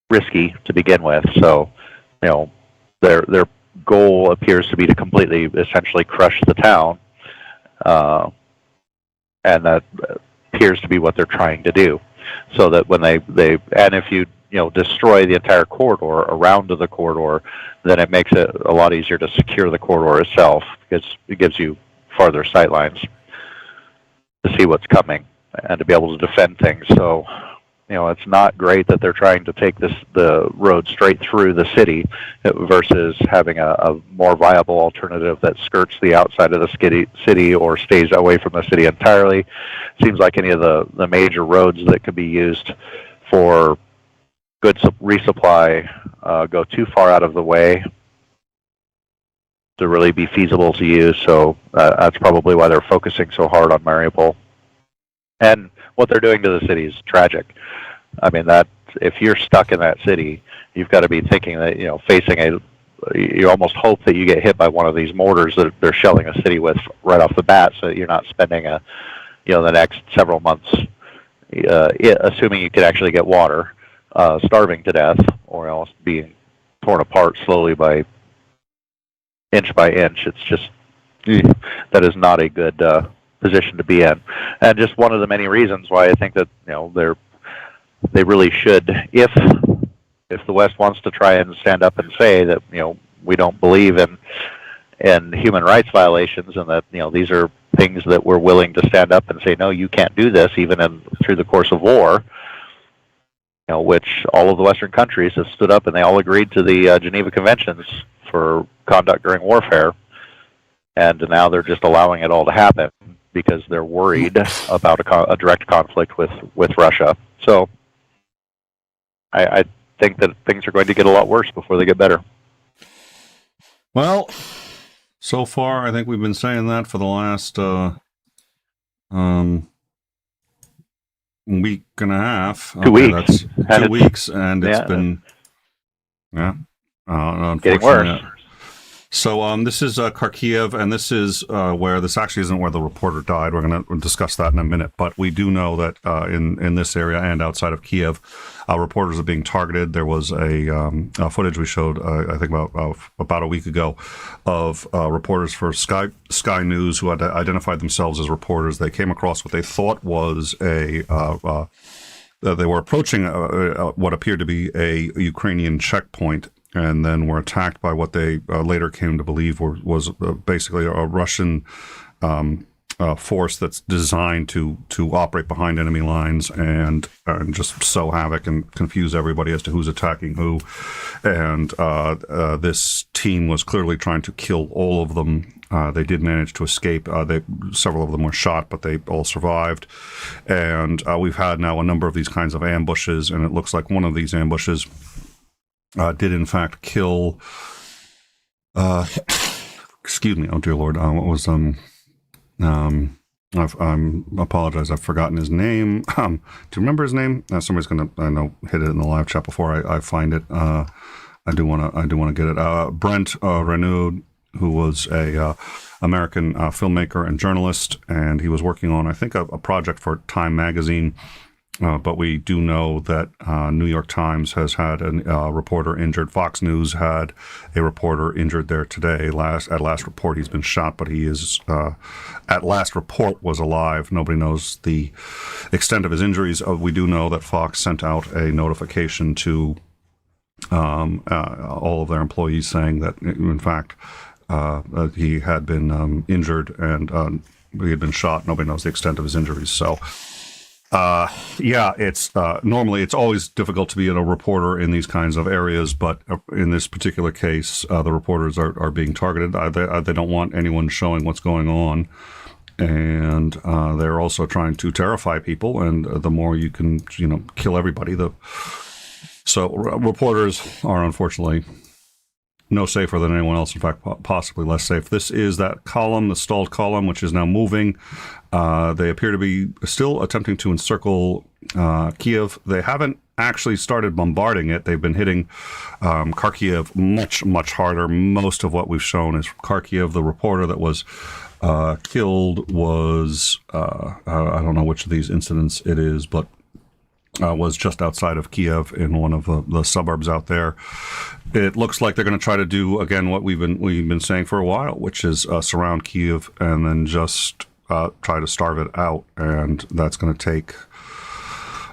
risky to begin with. So their goal appears to be to completely, essentially crush the town, and that appears to be what they're trying to do. So that when they and if you destroy the entire corridor around the corridor, then it makes it a lot easier to secure the corridor itself, because it gives you farther sight lines to see what's coming and to be able to defend things. So, it's not great that they're trying to take the road straight through the city versus having a more viable alternative that skirts the outside of the city or stays away from the city entirely. Seems like any of the major roads that could be used for good resupply go too far out of the way to really be feasible to use. So that's probably why they're focusing so hard on Mariupol. And what they're doing to the city is tragic. I mean, that if you're stuck in that city, you've got to be thinking that you almost hope that you get hit by one of these mortars that they're shelling a city with right off the bat, so that you're not spending the next several months, assuming you could actually get water, starving to death, or else being torn apart slowly by inch. It's just, that is not a good position to be in. And just one of the many reasons why I think that they really should, if the West wants to try and stand up and say that we don't believe in human rights violations, and that these are things that we're willing to stand up and say, no, you can't do this, even through the course of war, which all of the Western countries have stood up and they all agreed to the Geneva Conventions for conduct during warfare, and now they're just allowing it all to happen because they're worried about a direct conflict with Russia. So I think that things are going to get a lot worse before they get better. Well, so far I think we've been saying that for the last week and a half. 2 weeks. That's 2 weeks, and it's been getting worse. So this is Kharkiv, and this is where this actually isn't where the reporter died. We're going to discuss that in a minute, but we do know that in this area and outside of Kiev, reporters are being targeted. There was a footage we showed, I think about a week ago, of reporters for Sky News who had identified themselves as reporters. They came across what they thought was they were approaching what appeared to be a Ukrainian checkpoint, and then were attacked by what they later came to believe was basically a Russian force that's designed to operate behind enemy lines and just sow havoc and confuse everybody as to who's attacking who. And this team was clearly trying to kill all of them. They did manage to escape. Several of them were shot, but they all survived. And we've had now a number of these kinds of ambushes, and it looks like one of these ambushes did in fact kill, excuse me, oh dear Lord, what was, I apologize, I've forgotten his name. Do you remember his name? Somebody's gonna, I know, hit it in the live chat before I find it. I do want to get it. Brent Renaud, who was a American filmmaker and journalist, and he was working on, I think, a project for Time magazine. But we do know that New York Times has had a reporter injured. Fox News had a reporter injured there today. At last report, he's been shot, but he is, at last report, was alive. Nobody knows the extent of his injuries. We do know that Fox sent out a notification to all of their employees saying that, in fact, he had been injured and he had been shot. Nobody knows the extent of his injuries. So, it's normally it's always difficult to be a reporter in these kinds of areas, but in this particular case, the reporters are being targeted. They don't want anyone showing what's going on, and they're also trying to terrify people. And the more you can, kill everybody, so reporters are unfortunately no safer than anyone else. In fact, possibly less safe. This is that column, the stalled column, which is now moving. They appear to be still attempting to encircle Kiev. They haven't actually started bombarding it. They've been hitting Kharkiv much, much harder. Most of what we've shown is from Kharkiv. The reporter that was killed was, I don't know which of these incidents it is, but was just outside of Kiev in one of the suburbs out there. It looks like they're going to try to do, again, what we've been saying for a while, which is surround Kiev and then just try to starve it out. And that's going to take,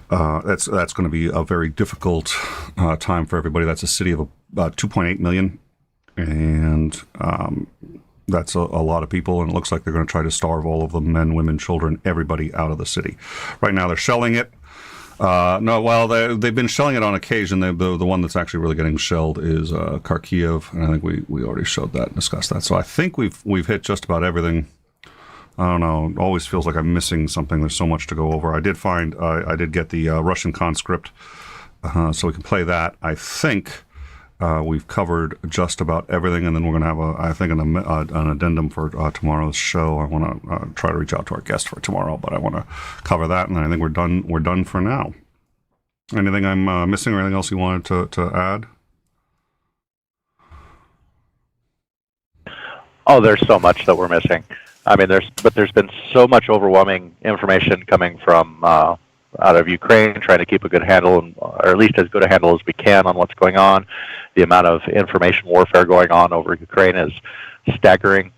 that's going to be a very difficult time for everybody. That's a city of about 2.8 million. And that's a lot of people, and it looks like they're going to try to starve all of them, men, women, children, everybody out of the city. Right now they're shelling it. They've been shelling it on occasion. The one that's actually really getting shelled is Kharkiv, and I think we already showed that and discussed that. So I think we've hit just about everything. I don't know. It always feels like I'm missing something. There's so much to go over. I did find I did get the Russian conscript, so we can play that. I think we've covered just about everything, and then we're going to have an addendum for tomorrow's show. I want to try to reach out to our guest for tomorrow, but I want to cover that, and then I think we're done for now. Anything I'm missing, or anything else you wanted to add? Oh, there's so much that we're missing. I mean, there's been so much overwhelming information coming from out of Ukraine, trying to keep a good handle, or at least as good a handle as we can on what's going on. The amount of information warfare going on over Ukraine is staggering.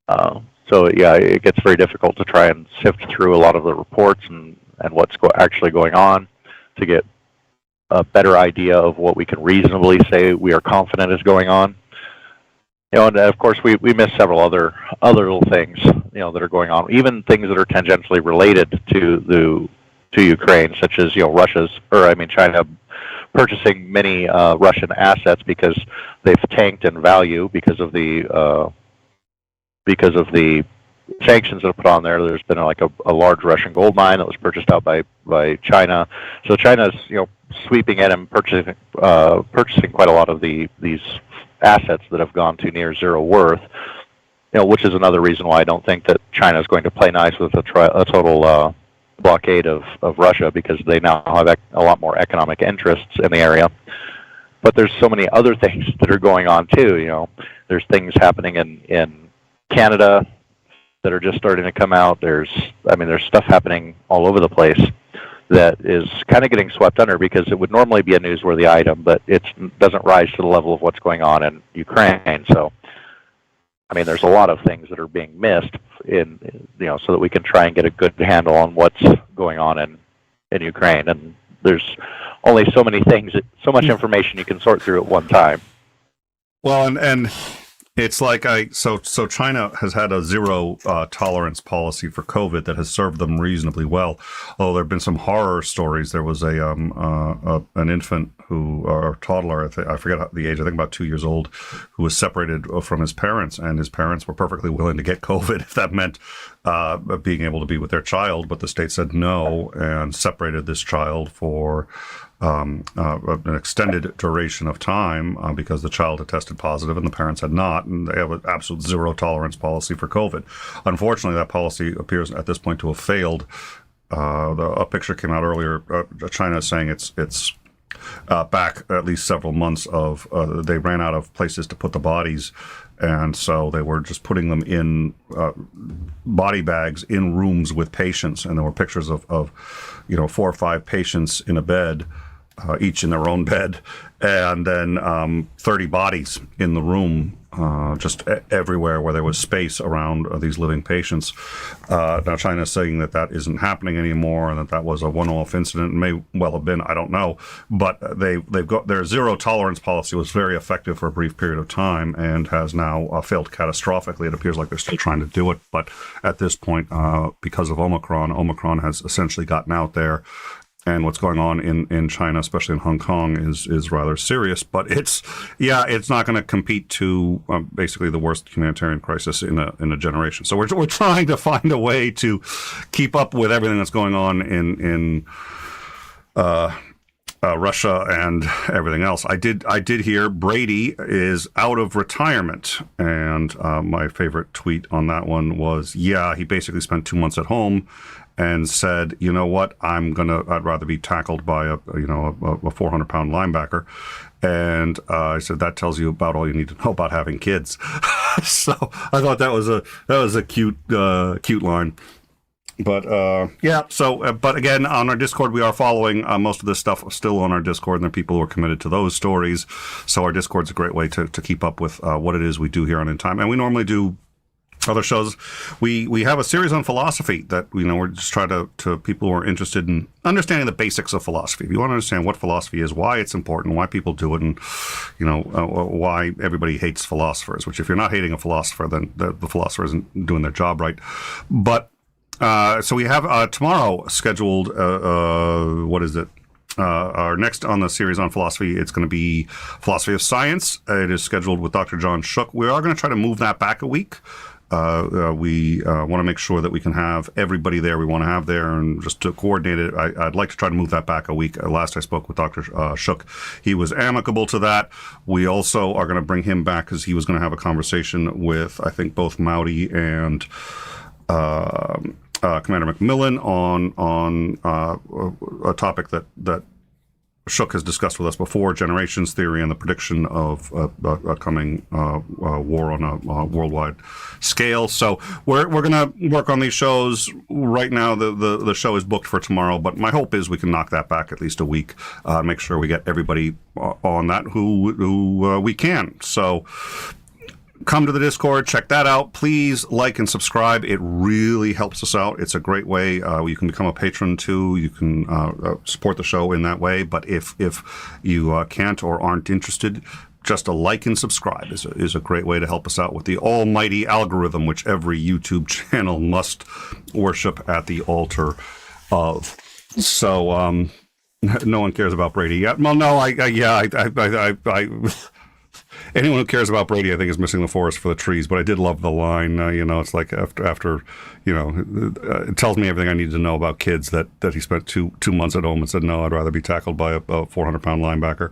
It gets very difficult to try and sift through a lot of the reports and what's actually going on to get a better idea of what we can reasonably say we are confident is going on. And of course we missed several other little things, that are going on, even things that are tangentially related to Ukraine, such as China purchasing many Russian assets because they've tanked in value because of the sanctions that are put on there. There's been a large Russian gold mine that was purchased out by China. So China's sweeping in and purchasing quite a lot of these assets that have gone to near zero worth. which is another reason why I don't think that China is going to play nice with a total blockade of Russia, because they now have a lot more economic interests in the area. But there's so many other things that are going on too. There's things happening in Canada that are just starting to come out. There's stuff happening all over the place that is kind of getting swept under, because it would normally be a newsworthy item, but it doesn't rise to the level of what's going on in Ukraine. So, there's a lot of things that are being missed so that we can try and get a good handle on what's going on in Ukraine. And there's only so many things, so much information you can sort through at one time. Well, and it's like so China has had a zero tolerance policy for COVID that has served them reasonably well. Although there have been some horror stories. There was an infant or toddler, I forget the age, I think about 2 years old, who was separated from his parents, and his parents were perfectly willing to get COVID if that meant being able to be with their child. But the state said no and separated this child for an extended duration of time because the child had tested positive and the parents had not, and they have an absolute zero tolerance policy for COVID. Unfortunately, that policy appears at this point to have failed. A picture came out earlier, China saying it's back at least several months of they ran out of places to put the bodies, and so they were just putting them in body bags in rooms with patients, and there were pictures of 4 or 5 patients in a bed, each in their own bed, and then 30 bodies in the room, just everywhere where there was space around these living patients. Now China is saying that isn't happening anymore, and that was a one-off incident. It may well have been, I don't know, but they've got their zero tolerance policy was very effective for a brief period of time and has now failed catastrophically. It appears like they're still trying to do it, but at this point, because of Omicron has essentially gotten out there. And what's going on in China, especially in Hong Kong, is rather serious. But it's not going to compete to basically the worst humanitarian crisis in a generation. So we're trying to find a way to keep up with everything that's going on in Russia and everything else. I did hear Brady is out of retirement, and my favorite tweet on that one was, he basically spent 2 months at home and said, you know what, I'd rather be tackled by a 400-pound linebacker. And I said, that tells you about all you need to know about having kids. So I thought that was a cute line. But but again, on our Discord, we are following most of this stuff still on our Discord, and there are people who are committed to those stories. So our Discord's a great way to keep up with what it is we do here on In Time. And we normally do other shows. We have a series on philosophy that we're just trying to people who are interested in understanding the basics of philosophy. If you want to understand what philosophy is, why it's important, why people do it, and why everybody hates philosophers. Which, if you're not hating a philosopher, then the philosopher isn't doing their job right. But so we have tomorrow scheduled. What is it? Our next on the series on philosophy, it's going to be Philosophy of Science. It is scheduled with Dr. John Shook. We are going to try to move that back a week. We want to make sure that we can have everybody there we want to have there, and just to coordinate it, I'd like to try to move that back a week. Last I spoke with Dr. Shook, he was amicable to that. We also are going to bring him back because he was going to have a conversation with, I think, both Mowdy and Commander McMillan on a topic that Shook has discussed with us before, generations theory and the prediction of a coming war on a worldwide scale. So we're going to work on these shows. Right now, the show is booked for tomorrow, but my hope is we can knock that back at least a week, make sure we get everybody on that who we can. So come to the Discord, check that out. Please like and subscribe. It really helps us out. It's a great way. You can become a patron too. You can support the show in that way. But if you can't or aren't interested, just a like and subscribe is a great way to help us out with the almighty algorithm, which every YouTube channel must worship at the altar of. So no one cares about Brady yet. Well, no, anyone who cares about Brady, I think, is missing the forest for the trees. But I did love the line. It's like after it tells me everything I need to know about kids that he spent two months at home and said, no, I'd rather be tackled by a 400-pound linebacker.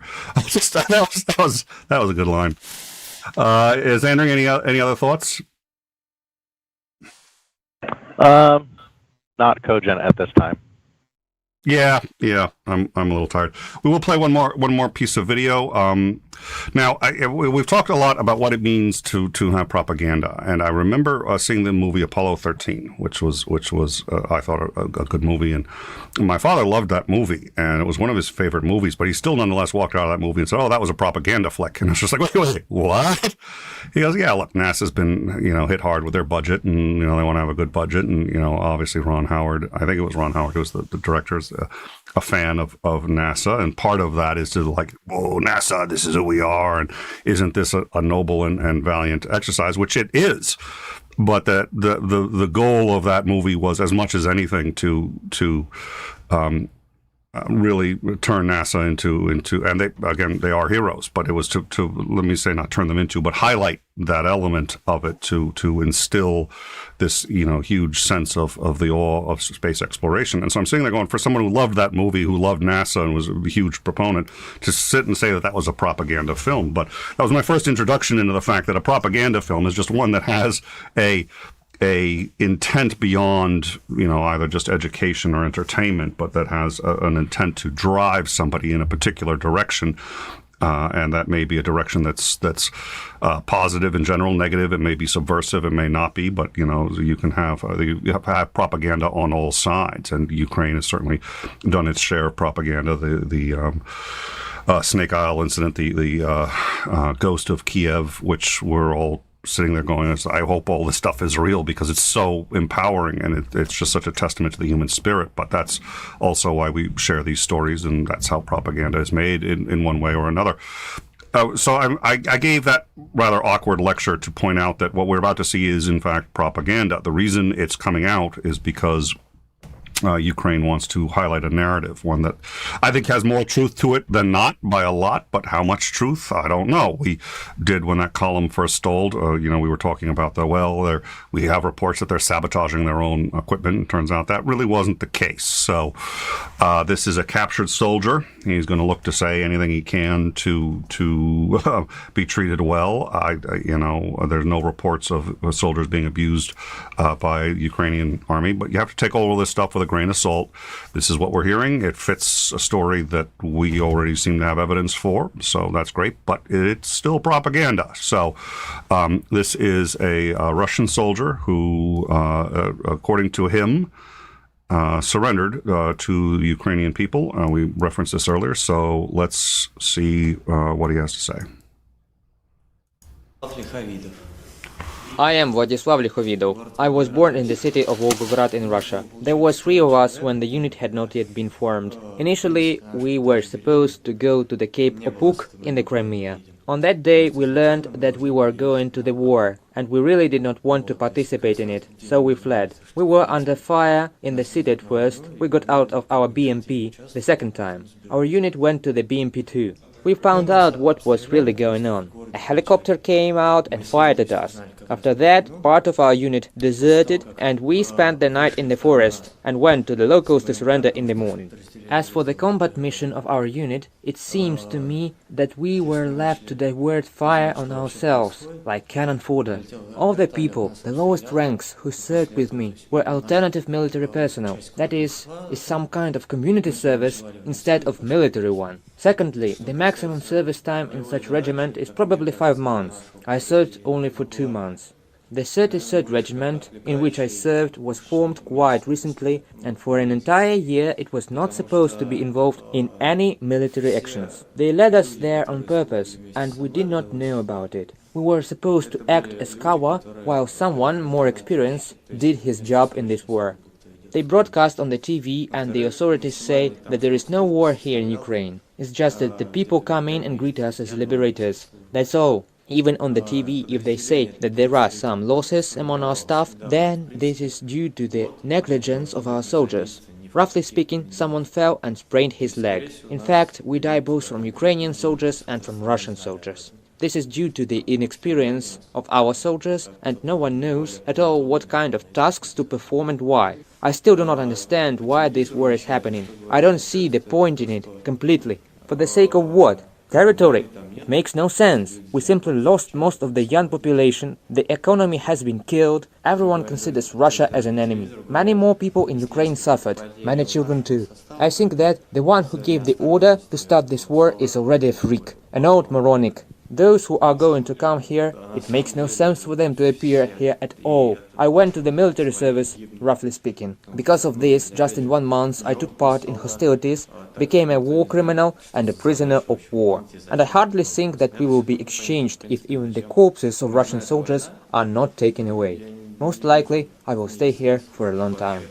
That was a good line. Is Andrew any other thoughts? Not cogent at this time. Yeah, I'm a little tired. We will play one more piece of video. Now, we've talked a lot about what it means to have propaganda, and I remember seeing the movie Apollo 13, which was I thought a good movie, and my father loved that movie, and it was one of his favorite movies. But he still nonetheless walked out of that movie and said, "Oh, that was a propaganda flick," and I was just like, "Wait, what?" He goes, "Yeah, look, NASA's been hit hard with their budget, and they want to have a good budget, and obviously Ron Howard, I think it was Ron Howard who was the director, a fan of NASA, and part of that is to like, whoa, NASA, this is who we are, and isn't this a noble and valiant exercise, which it is, but that the goal of that movie was, as much as anything, to really turn NASA into, and they are heroes, but it was to let me say, not turn them into, but highlight that element of it, to instill this huge sense of the awe of space exploration. And so I'm sitting there going, for someone who loved that movie, who loved NASA and was a huge proponent, to sit and say that was a propaganda film. But that was my first introduction into the fact that a propaganda film is just one that has a intent beyond either just education or entertainment, but that has an intent to drive somebody in a particular direction, and that may be a direction that's positive in general, negative. It may be subversive, it may not be, but you can have propaganda on all sides, and Ukraine has certainly done its share of propaganda. The Snake Isle incident, the Ghost of Kiev, which we're all sitting there going, I hope all this stuff is real, because it's so empowering, and it's just such a testament to the human spirit. But that's also why we share these stories, and that's how propaganda is made in one way or another. So I gave that rather awkward lecture to point out that what we're about to see is, in fact, propaganda. The reason it's coming out is because Ukraine wants to highlight a narrative, one that I think has more truth to it than not, by a lot, but how much truth, I don't know. We did, when that column first stalled, we were talking about we have reports that they're sabotaging their own equipment. It turns out that really wasn't the case. So this is a captured soldier. He's going to look to say anything he can to be treated well. There's no reports of soldiers being abused by the Ukrainian army, but you have to take all of this stuff with a grain of salt. This is what we're hearing. It fits a story that we already seem to have evidence for, so that's great, but it's still propaganda. So this is a Russian soldier who, according to him, surrendered to the Ukrainian people. We referenced this earlier, so let's see what he has to say. I am Vladislav Likhovidov. I was born in the city of Volgograd in Russia. There were 3 of us when the unit had not yet been formed. Initially, we were supposed to go to the Cape Opuk in the Crimea. On that day, we learned that we were going to the war, and we really did not want to participate in it, so we fled. We were under fire in the city at first. We got out of our BMP the second time. Our unit went to the BMP too. We found out what was really going on. A helicopter came out and fired at us. After that, part of our unit deserted, and we spent the night in the forest and went to the locals to surrender in the morning. As for the combat mission of our unit, it seems to me that we were left to divert fire on ourselves, like cannon fodder. All the people, the lowest ranks, who served with me were alternative military personnel, that is some kind of community service instead of military one. Secondly, the maximum service time in such regiment is probably 5 months. I served only for 2 months. The 33rd Regiment, in which I served, was formed quite recently, and for an entire year it was not supposed to be involved in any military actions. They led us there on purpose, and we did not know about it. We were supposed to act as cover, while someone more experienced did his job in this war. They broadcast on the TV, and the authorities say that there is no war here in Ukraine. It's just that the people come in and greet us as liberators. That's all. Even on the TV, if they say that there are some losses among our staff, then this is due to the negligence of our soldiers. Roughly speaking, someone fell and sprained his leg. In fact, we die both from Ukrainian soldiers and from Russian soldiers. This is due to the inexperience of our soldiers, and no one knows at all what kind of tasks to perform and why. I still do not understand why this war is happening. I don't see the point in it completely. For the sake of what? territory. It makes no sense. We simply lost most of the young population, the economy has been killed, everyone considers Russia as an enemy. Many more people in Ukraine suffered, many children too. I think that the one who gave the order to start this war is already a freak, an old moronic. Those who are going to come here, it makes no sense for them to appear here at all. I went to the military service, roughly speaking. Because of this, just in 1 month, I took part in hostilities, became a war criminal and a prisoner of war. And I hardly think that we will be exchanged if even the corpses of Russian soldiers are not taken away. Most likely, I will stay here for a long time.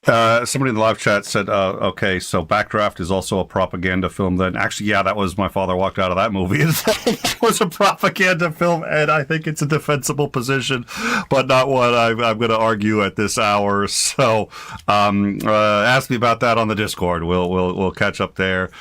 Somebody in the live chat said, okay, so Backdraft is also a propaganda film then. Actually, yeah, that was My Father Walked Out of that movie. It was a propaganda film, and I think it's a defensible position, but not one I'm going to argue at this hour. So ask me about that on the Discord. We'll catch up there.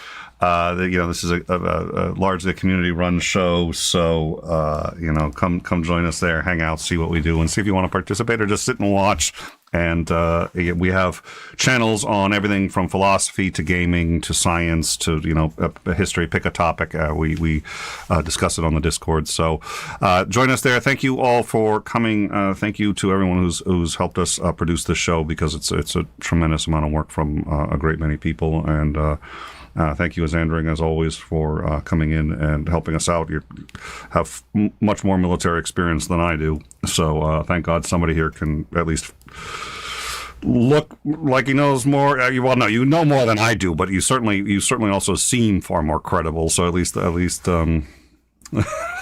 This is a largely community-run show, so come join us there, hang out, see what we do, and see if you want to participate or just sit and watch. And we have channels on everything from philosophy to gaming to science to history. Pick a topic. We discuss it on the Discord. So join us there. Thank you all for coming. Thank you to everyone who's helped us produce this show, because it's a tremendous amount of work from a great many people. And thank you, Azandring, as always, for coming in and helping us out. You have much more military experience than I do, so thank God somebody here can at least look like he knows more. Well, no, you know more than I do, but you certainly also seem far more credible. So at least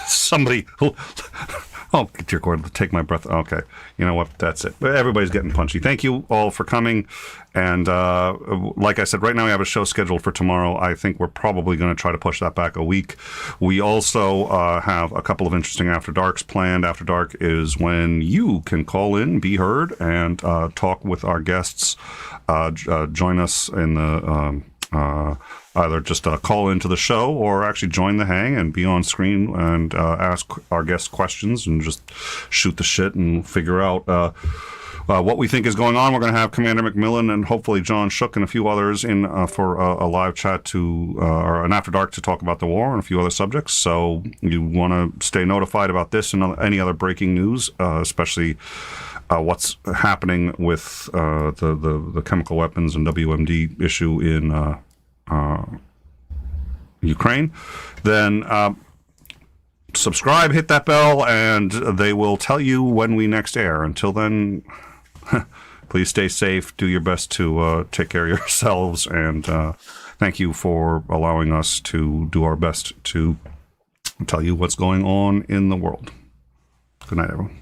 somebody who. Oh, dear God, take my breath. Okay. You know what? That's it. Everybody's getting punchy. Thank you all for coming. And like I said, right now we have a show scheduled for tomorrow. I think we're probably going to try to push that back a week. We also have a couple of interesting After Darks planned. After Dark is when you can call in, be heard, and talk with our guests. Join us in the... either just call into the show or actually join the hang and be on screen and ask our guests questions and just shoot the shit and figure out what we think is going on. We're going to have Commander McMillan and hopefully John Shook and a few others in for a live chat or an After Dark to talk about the war and a few other subjects. So you want to stay notified about this and any other breaking news, especially what's happening with the chemical weapons and WMD issue in Ukraine, then subscribe, hit that bell, and they will tell you when we next air. Until then, please stay safe, do your best to take care of yourselves, and thank you for allowing us to do our best to tell you what's going on in the world. Good night, everyone.